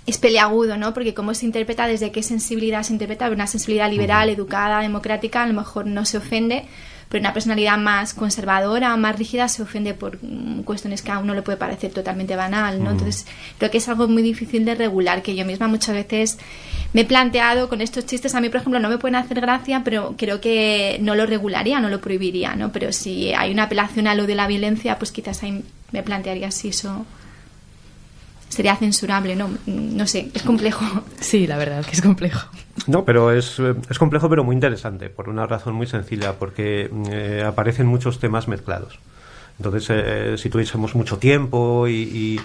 es peleagudo, ¿no? Porque cómo se interpreta, desde qué sensibilidad se interpreta, una sensibilidad liberal, educada, democrática, a lo mejor no se ofende, Pero una personalidad más conservadora, más rígida, se ofende por cuestiones que a uno le puede parecer totalmente banal, ¿no? Entonces, creo que es algo muy difícil de regular, que yo misma muchas veces me he planteado con estos chistes. A mí, por ejemplo, no me pueden hacer gracia, pero creo que no lo regularía, no lo prohibiría, ¿no? Pero si hay una apelación a lo de la violencia, pues quizás ahí me plantearía si eso sería censurable, ¿no? No sé, es complejo. Sí, la verdad que es complejo. No, pero es complejo, pero muy interesante, por una razón muy sencilla, porque aparecen muchos temas mezclados. Entonces, si tuviésemos mucho tiempo y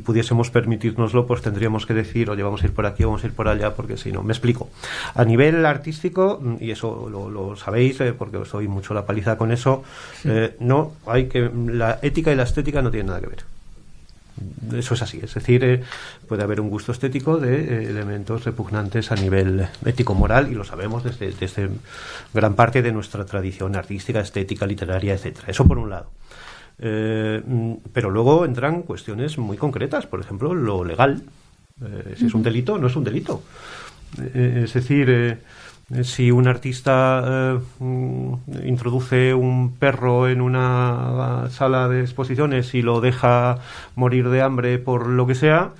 pudiésemos permitírnoslo, pues tendríamos que decir, oye, vamos a ir por aquí, vamos a ir por allá, porque si no, me explico. A nivel artístico, y eso lo sabéis, porque os doy mucho la paliza con eso, no hay que, la ética y la estética no tienen nada que ver. Eso es así, es decir, puede haber un gusto estético de elementos repugnantes a nivel ético-moral, y lo sabemos desde gran parte de nuestra tradición artística, estética, literaria, etcétera. Eso por un lado. Pero luego entran cuestiones muy concretas, por ejemplo, lo legal. Si es un delito, no es un delito. Es decir, si un artista introduce un perro en una sala de exposiciones y lo deja morir de hambre por lo que sea,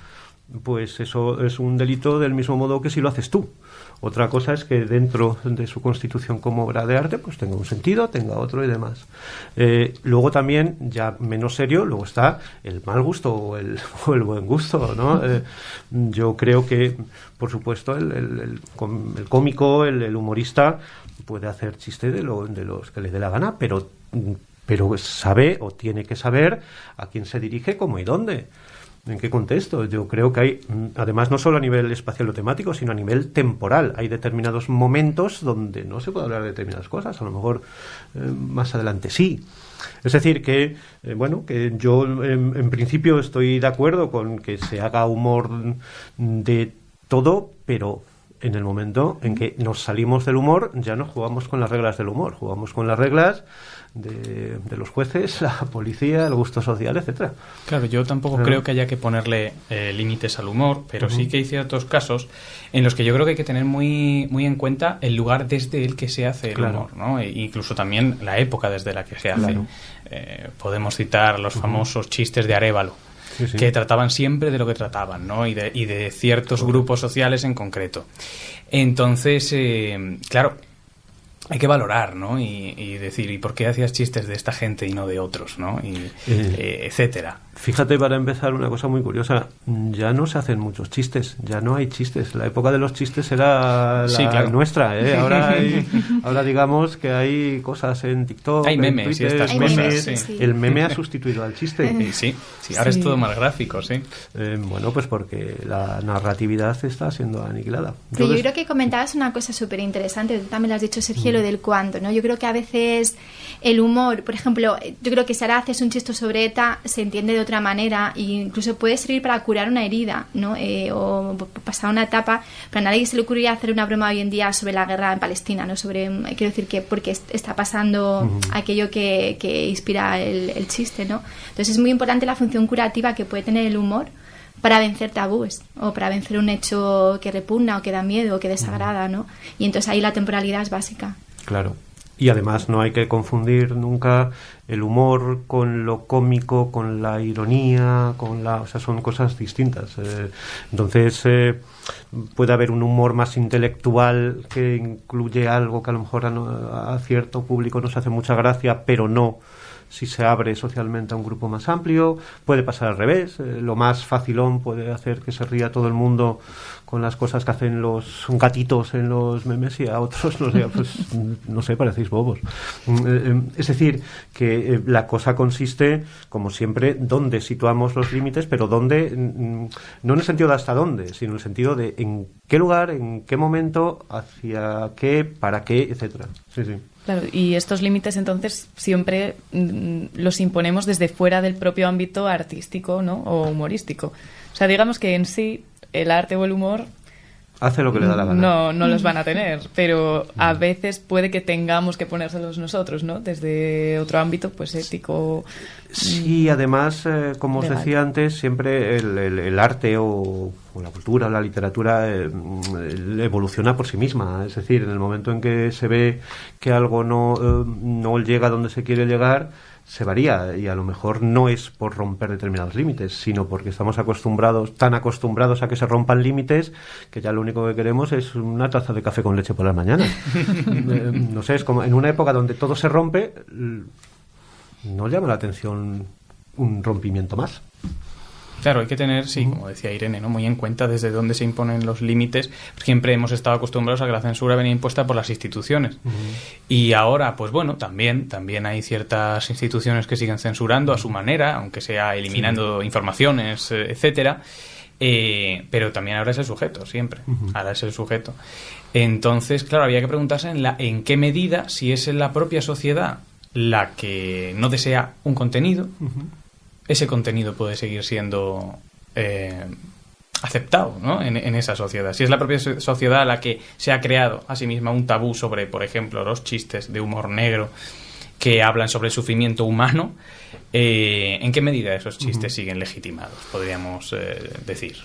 pues eso es un delito del mismo modo que si lo haces tú. Otra cosa es que dentro de su constitución como obra de arte pues tenga un sentido, tenga otro y demás. Luego también, ya menos serio, luego está el mal gusto o el buen gusto, ¿no? Yo creo que, por supuesto, el cómico, el humorista puede hacer chiste de los que le dé la gana, pero sabe o tiene que saber a quién se dirige, cómo y dónde. ¿En qué contexto? Yo creo que hay, además, no solo a nivel espacial o temático, sino a nivel temporal. Hay determinados momentos donde no se puede hablar de determinadas cosas, a lo mejor más adelante sí. Es decir, que que yo en principio estoy de acuerdo con que se haga humor de todo, pero en el momento en que nos salimos del humor, ya no jugamos con las reglas del humor, jugamos con las reglas de los jueces, la policía, el gusto social, etcétera. Claro, yo tampoco creo que haya que ponerle límites al humor, pero sí que hay ciertos casos en los que yo creo que hay que tener muy, muy en cuenta el lugar desde el que se hace el humor, ¿no? E incluso también la época desde la que se hace. Podemos citar los famosos chistes de Arévalo, que trataban siempre de lo que trataban, ¿no? Y de ciertos grupos sociales en concreto. Entonces, claro, hay que valorar, ¿no? Y decir, ¿y por qué hacías chistes de esta gente y no de otros, ¿no? Etcétera. Fíjate, para empezar, una cosa muy curiosa. Ya no se hacen muchos chistes, ya no hay chistes. La época de los chistes era nuestra, ¿eh? Ahora digamos que hay cosas en TikTok, hay memes, en Twitter, y estas cosas, sí. El meme ha sustituido al chiste. Sí, ahora es todo más gráfico, sí. Pues porque la narratividad está siendo aniquilada. Pero yo creo que comentabas una cosa súper interesante, tú también lo has dicho, Sergio, lo del cuándo, ¿no? Yo creo que a veces el humor, por ejemplo, yo creo que si ahora haces un chiste sobre ETA, se entiende de otra manera, e incluso puede servir para curar una herida, ¿no? O pasar una etapa, pero a nadie se le ocurriría hacer una broma hoy en día sobre la guerra en Palestina, ¿no? Quiero decir que porque está pasando aquello que inspira el chiste, ¿no? Entonces es muy importante la función curativa que puede tener el humor para vencer tabúes o para vencer un hecho que repugna o que da miedo o que desagrada, ¿no? Y entonces ahí la temporalidad es básica. Claro. Y además no hay que confundir nunca el humor con lo cómico, con la ironía, o sea, son cosas distintas. Entonces puede haber un humor más intelectual que incluye algo que a lo mejor a cierto público nos hace mucha gracia, pero no si se abre socialmente a un grupo más amplio. Puede pasar al revés. Lo más facilón puede hacer que se ría todo el mundo con las cosas que hacen los gatitos en los memes, y a otros nos diga, pues no sé, parecéis bobos. Es decir, que la cosa consiste, como siempre, dónde situamos los límites, pero dónde, no en el sentido de hasta dónde, sino en el sentido de en qué lugar, en qué momento, hacia qué, para qué, etcétera. Sí. Claro, y estos límites entonces siempre los imponemos desde fuera del propio ámbito artístico, ¿no? O humorístico. O sea, digamos que en sí el arte o el humor hace lo que le da la gana. No los van a tener, pero a veces puede que tengamos que ponérselos nosotros, ¿no? Desde otro ámbito, pues ético. Sí, además, como os legal. decía antes, siempre el arte o la cultura o la literatura evoluciona por sí misma. Es decir, en el momento en que se ve que algo no llega donde se quiere llegar, se varía, y a lo mejor no es por romper determinados límites, sino porque estamos tan acostumbrados a que se rompan límites, que ya lo único que queremos es una taza de café con leche por las mañanas. No sé, es como en una época donde todo se rompe, no llama la atención un rompimiento más. Claro, hay que tener, sí, como decía Irene, ¿no? Muy en cuenta desde dónde se imponen los límites. Siempre hemos estado acostumbrados a que la censura venía impuesta por las instituciones. Y ahora, pues bueno, también hay ciertas instituciones que siguen censurando a su manera, aunque sea eliminando informaciones, etcétera. Pero también ahora es el sujeto, siempre. Ahora es el sujeto. Entonces, claro, había que preguntarse en qué medida, si es en la propia sociedad la que no desea un contenido, ese contenido puede seguir siendo aceptado, ¿no? en esa sociedad. Si es la propia sociedad la que se ha creado a sí misma un tabú sobre, por ejemplo, los chistes de humor negro que hablan sobre el sufrimiento humano, ¿en qué medida esos chistes siguen legitimados, podríamos decir?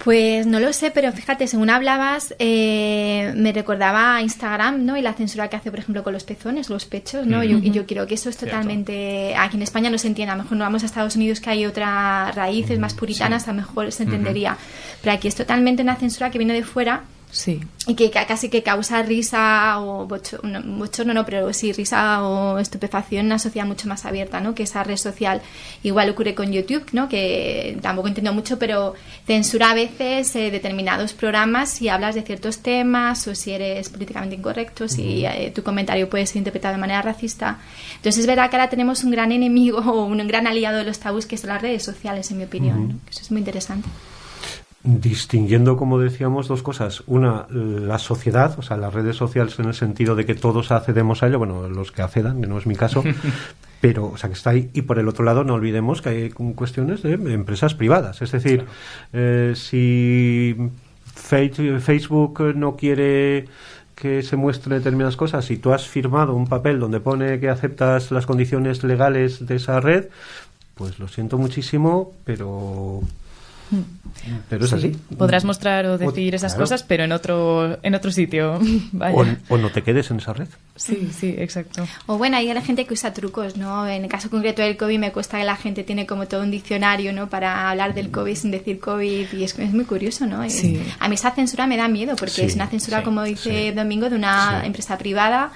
Pues no lo sé, pero fíjate, según hablabas, me recordaba a Instagram, ¿no? Y la censura que hace, por ejemplo, con los pezones, los pechos, ¿no? Yo creo que eso es totalmente... Aquí en España no se entiende, a lo mejor no vamos a Estados Unidos, que hay otras raíces más puritanas, a lo mejor se entendería. Pero aquí es totalmente una censura que viene de fuera. Sí. Y que casi que causa risa o bochorno, no, pero sí risa o estupefacción en una sociedad mucho más abierta, ¿no? Que esa red social. Igual ocurre con YouTube, ¿no? Que tampoco entiendo mucho, pero censura a veces determinados programas si hablas de ciertos temas o si eres políticamente incorrecto, si tu comentario puede ser interpretado de manera racista. Entonces es verdad que ahora tenemos un gran enemigo o un gran aliado de los tabús, que son las redes sociales, en mi opinión, ¿no? Eso es muy interesante. Distinguiendo, como decíamos, dos cosas. Una, la sociedad, o sea, las redes sociales en el sentido de que todos accedemos a ello, bueno, los que accedan, que no es mi caso, pero, o sea, que está ahí. Y por el otro lado, no olvidemos que hay cuestiones de empresas privadas. Es decir, si Facebook no quiere que se muestren determinadas cosas, si tú has firmado un papel donde pone que aceptas las condiciones legales de esa red, pues lo siento muchísimo, pero es así. Podrás mostrar o decir esas cosas, pero en otro sitio. Vaya. O no te quedes en esa red. Sí, exacto. O bueno, hay la gente que usa trucos, ¿no? En el caso concreto del COVID me cuesta que la gente tiene como todo un diccionario, ¿no? Para hablar del COVID sin decir COVID, y es muy curioso, ¿no? Sí. A mí esa censura me da miedo porque es una censura, como dice Domingo, de una empresa privada.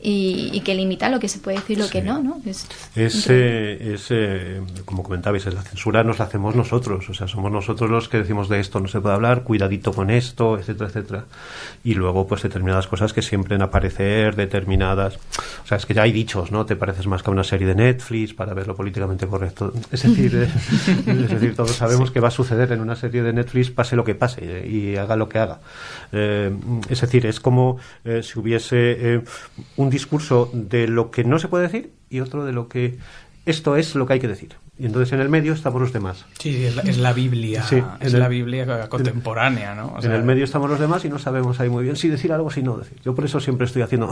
Y que limita lo que se puede decir y lo que no, ¿no? Como comentabais, la censura nos la hacemos nosotros, o sea, somos nosotros los que decimos de esto no se puede hablar, cuidadito con esto, etcétera, etcétera. Y luego, pues, determinadas cosas que siempre en aparecer, determinadas... O sea, es que ya hay dichos, ¿no? Te pareces más que a una serie de Netflix para ver lo políticamente correcto. Es decir, todos sabemos que va a suceder en una serie de Netflix, pase lo que pase y haga lo que haga. Es decir, es como si hubiese un discurso de lo que no se puede decir y otro de lo que esto es lo que hay que decir. Y entonces en el medio estamos los demás. Sí, es la Biblia, la Biblia contemporánea, ¿no? O sea, en el medio estamos los demás y no sabemos ahí muy bien si decir algo o si no decir. Yo por eso siempre estoy haciendo...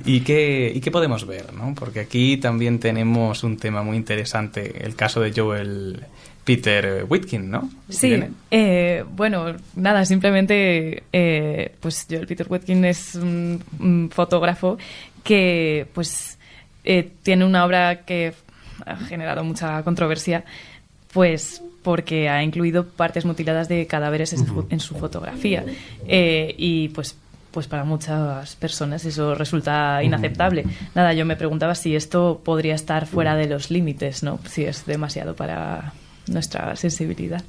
¿Y qué podemos ver, ¿no? Porque aquí también tenemos un tema muy interesante, el caso de Joel Peter Witkin, ¿no? Sí, bueno, nada, simplemente pues Joel Peter Witkin es un fotógrafo que pues tiene una obra que ha generado mucha controversia, pues porque ha incluido partes mutiladas de cadáveres en su fotografía, y pues para muchas personas eso resulta inaceptable. Nada, yo me preguntaba si esto podría estar fuera de los límites, ¿no? Si es demasiado para nuestra sensibilidad.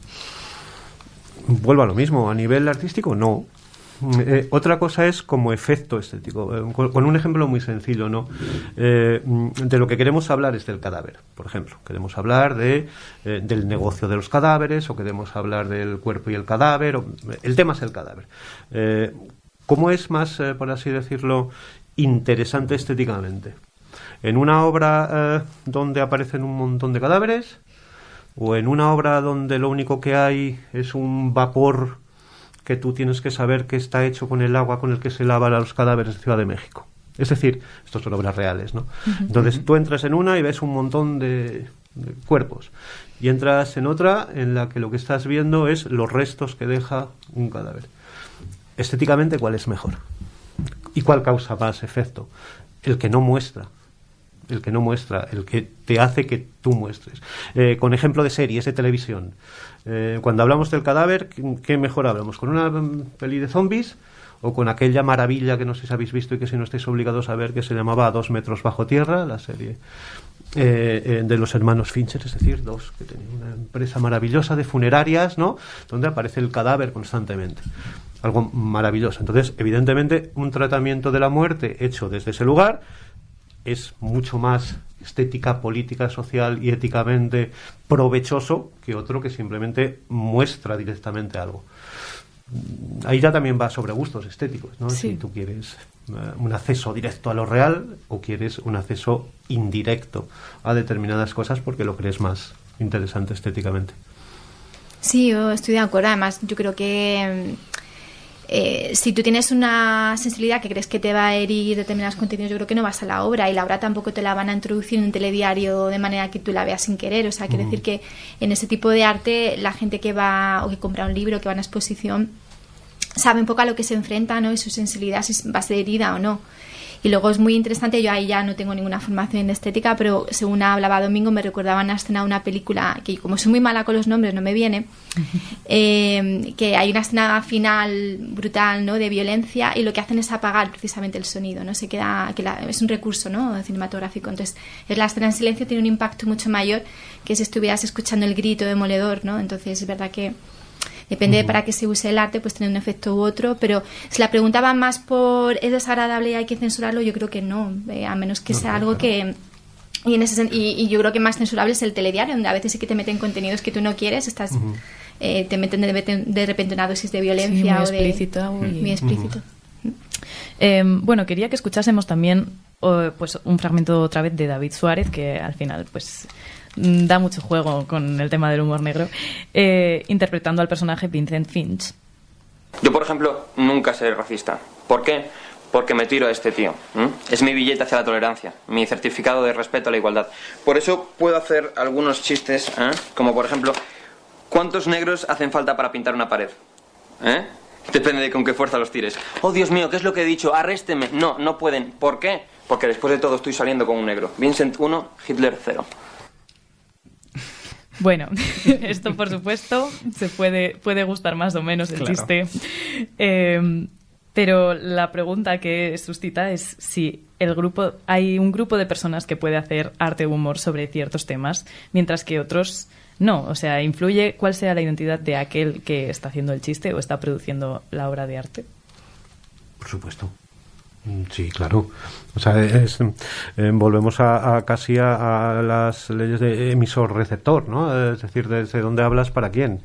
Vuelvo a lo mismo, a nivel artístico no. Otra cosa es como efecto estético, con un ejemplo muy sencillo, ¿no? De lo que queremos hablar es del cadáver, por ejemplo. Queremos hablar del negocio de los cadáveres, o queremos hablar del cuerpo y el cadáver, el tema es el cadáver. ¿Cómo es más, por así decirlo, interesante estéticamente? En una obra donde aparecen un montón de cadáveres, o en una obra donde lo único que hay es un vapor que tú tienes que saber que está hecho con el agua con el que se lavan los cadáveres de Ciudad de México. Es decir, estos son obras reales, ¿no? Entonces tú entras en una y ves un montón de cuerpos, y entras en otra en la que lo que estás viendo es los restos que deja un cadáver. Estéticamente, ¿cuál es mejor? ¿Y cuál causa más efecto? El que no muestra, el que te hace que tú muestres. Con ejemplo de series de televisión, cuando hablamos del cadáver, ¿qué mejor hablamos? ¿Con una peli de zombies o con aquella maravilla que no sé si habéis visto y que si no estáis obligados a ver, que se llamaba A 2 metros bajo tierra, la serie de los hermanos Fincher, es decir, dos que tenían una empresa maravillosa de funerarias, ¿no?, donde aparece el cadáver constantemente, algo maravilloso. Entonces, evidentemente, un tratamiento de la muerte hecho desde ese lugar es mucho más estética, política, social y éticamente provechoso que otro que simplemente muestra directamente algo. Ahí ya también va sobre gustos estéticos, ¿no? Sí. Si tú quieres un acceso directo a lo real o quieres un acceso indirecto a determinadas cosas porque lo crees más interesante estéticamente. Sí, yo estoy de acuerdo. Además, yo creo que si tú tienes una sensibilidad que crees que te va a herir determinados contenidos, yo creo que no vas a la obra, y la obra tampoco te la van a introducir en un telediario de manera que tú la veas sin querer. O sea, quiero decir que en ese tipo de arte la gente que va o que compra un libro, que va a una exposición, sabe un poco a lo que se enfrenta, ¿no?, y su sensibilidad, si va a ser herida o no. Y luego es muy interesante, yo ahí ya no tengo ninguna formación en estética, pero según hablaba Domingo me recordaba una escena de una película que, como soy muy mala con los nombres, no me viene, que hay una escena final brutal, ¿no?, de violencia, y lo que hacen es apagar precisamente el sonido, ¿no? Se queda, es un recurso, ¿no?, cinematográfico. Entonces, es la escena en silencio, tiene un impacto mucho mayor que si estuvieras escuchando el grito demoledor, ¿no? Entonces, es verdad que depende de para qué se use el arte, pues tiene un efecto u otro, pero si la preguntaban más por ¿es desagradable y hay que censurarlo? Yo creo que no, a menos que sea algo que... Y yo creo que más censurable es el telediario, donde a veces sí que te meten contenidos que tú no quieres, te meten de repente una dosis de violencia, sí, muy explícita. Muy explícito. Bueno, quería que escuchásemos también pues un fragmento otra vez de David Suárez, que al final pues da mucho juego con el tema del humor negro, interpretando al personaje Vincent Finch. Yo, por ejemplo, nunca seré racista. ¿Por qué? Porque me tiro a este tío. Es mi billete hacia la tolerancia, mi certificado de respeto a la igualdad. Por eso puedo hacer algunos chistes, como por ejemplo, ¿cuántos negros hacen falta para pintar una pared? Depende de con qué fuerza los tires. Oh, Dios mío, ¿qué es lo que he dicho? Arrésteme. No, no pueden. ¿Por qué? Porque después de todo estoy saliendo con un negro. Vincent 1, Hitler 0. Bueno, esto por supuesto se puede gustar más o menos el chiste, pero la pregunta que suscita es si hay un grupo de personas que puede hacer arte o humor sobre ciertos temas, mientras que otros no. O sea, ¿influye cuál sea la identidad de aquel que está haciendo el chiste o está produciendo la obra de arte? Por supuesto. Sí, claro. O sea, volvemos casi a las leyes de emisor-receptor, ¿no? Es decir, desde dónde hablas para quién.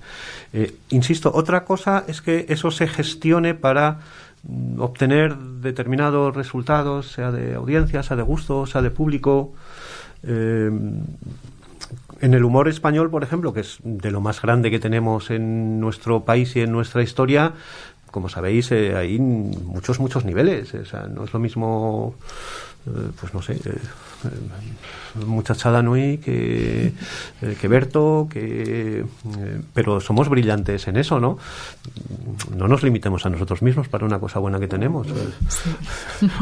Insisto, otra cosa es que eso se gestione para obtener determinados resultados, sea de audiencia, sea de gusto, sea de público. En el humor español, por ejemplo, que es de lo más grande que tenemos en nuestro país y en nuestra historia, como sabéis, hay muchos niveles. O sea, no es lo mismo, pues no sé, Muchachada Nui que Berto, pero somos brillantes en eso, ¿no? No nos limitemos a nosotros mismos para una cosa buena que tenemos. Sí.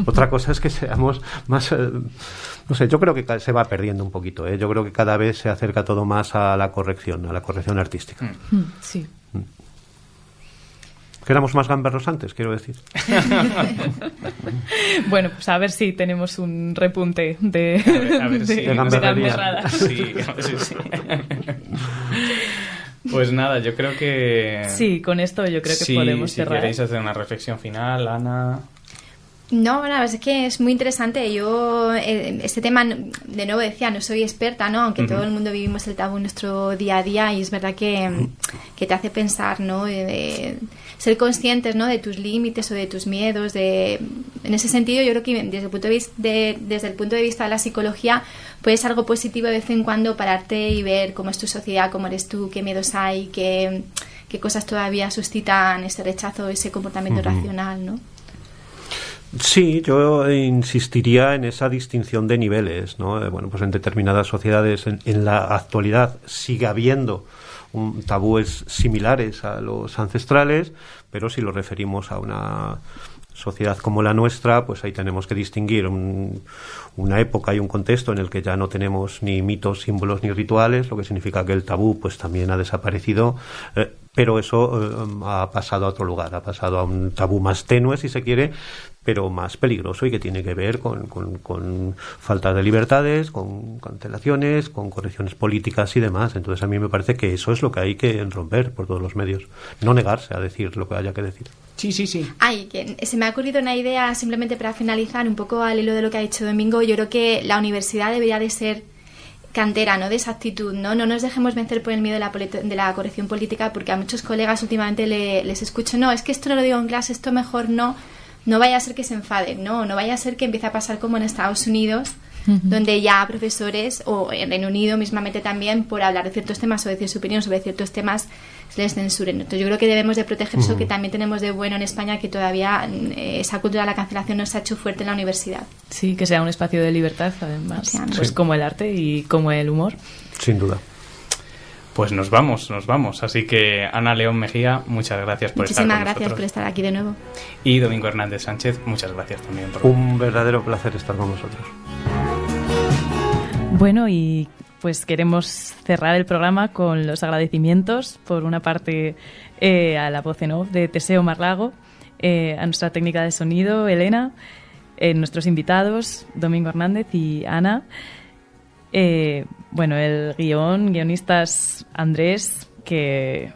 Otra cosa es que seamos más... no sé, yo creo que se va perdiendo un poquito, ¿eh? Yo creo que cada vez se acerca todo más a la corrección artística. Sí. Que éramos más gamberros antes, quiero decir. Bueno, pues a ver si tenemos un repunte de gamberradas. Sí. Pues nada, yo creo que... Sí, con esto yo creo que podemos cerrar. Si queréis hacer una reflexión final, Ana... No, bueno, es que es muy interesante. Yo, este tema, de nuevo decía, no soy experta, ¿no? Aunque todo el mundo vivimos el tabú en nuestro día a día, y es verdad que te hace pensar, ¿no? De ser conscientes, ¿no? De tus límites o de tus miedos. En ese sentido, yo creo que desde el punto de vista de la psicología, pues es algo positivo de vez en cuando pararte y ver cómo es tu sociedad, cómo eres tú, qué miedos hay, qué cosas todavía suscitan ese rechazo, ese comportamiento irracional, ¿no? Sí, yo insistiría en esa distinción de niveles, ¿no? Bueno, pues en determinadas sociedades en la actualidad sigue habiendo tabúes similares a los ancestrales, pero si lo referimos a una sociedad como la nuestra, pues ahí tenemos que distinguir una época y un contexto en el que ya no tenemos ni mitos, símbolos ni rituales, lo que significa que el tabú pues también ha desaparecido, pero eso ha pasado a otro lugar, ha pasado a un tabú más tenue, si se quiere, pero más peligroso, y que tiene que ver con falta de libertades, con cancelaciones, con correcciones políticas y demás. Entonces a mí me parece que eso es lo que hay que romper por todos los medios, no negarse a decir lo que haya que decir. Sí. Ay, que se me ha ocurrido una idea simplemente para finalizar un poco al hilo de lo que ha dicho Domingo. Yo creo que la universidad debería de ser cantera, ¿no? De esa actitud, ¿no? No nos dejemos vencer por el miedo de la corrección política, porque a muchos colegas últimamente les escucho, no, es que esto no lo digo en clase, esto mejor no vaya a ser que se enfaden, no vaya a ser que empiece a pasar como en Estados Unidos, donde ya profesores, o en Reino Unido mismamente también, por hablar de ciertos temas o decir su opinión sobre ciertos temas, se les censuren. Entonces yo creo que debemos de proteger eso que también tenemos de bueno en España, que todavía esa cultura de la cancelación no se ha hecho fuerte en la universidad. Sí, que sea un espacio de libertad, además, pues como el arte y como el humor. Sin duda. Pues nos vamos. Así que Ana León Mejía, muchas gracias por estar con nosotros. Muchísimas gracias por estar aquí de nuevo. Y Domingo Hernández Sánchez, muchas gracias también por un verdadero placer estar con vosotros. Bueno, y pues queremos cerrar el programa con los agradecimientos, por una parte a la voz en off de Teseo Marlago, a nuestra técnica de sonido, Elena, nuestros invitados, Domingo Hernández y Ana. Bueno, el guionistas Andrés, que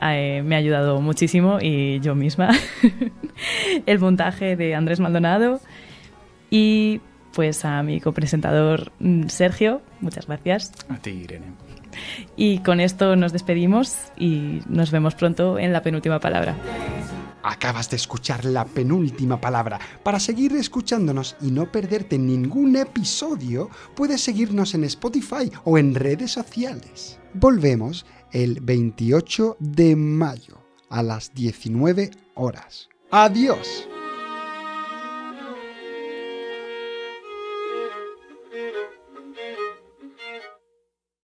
me ha ayudado muchísimo, y yo misma. El montaje de Andrés Maldonado. Y pues a mi copresentador Sergio, muchas gracias. A ti, Irene. Y con esto nos despedimos y nos vemos pronto en La Penúltima Palabra. Acabas de escuchar La Penúltima Palabra. Para seguir escuchándonos y no perderte ningún episodio, puedes seguirnos en Spotify o en redes sociales. Volvemos el 28 de mayo a las 19 horas. ¡Adiós!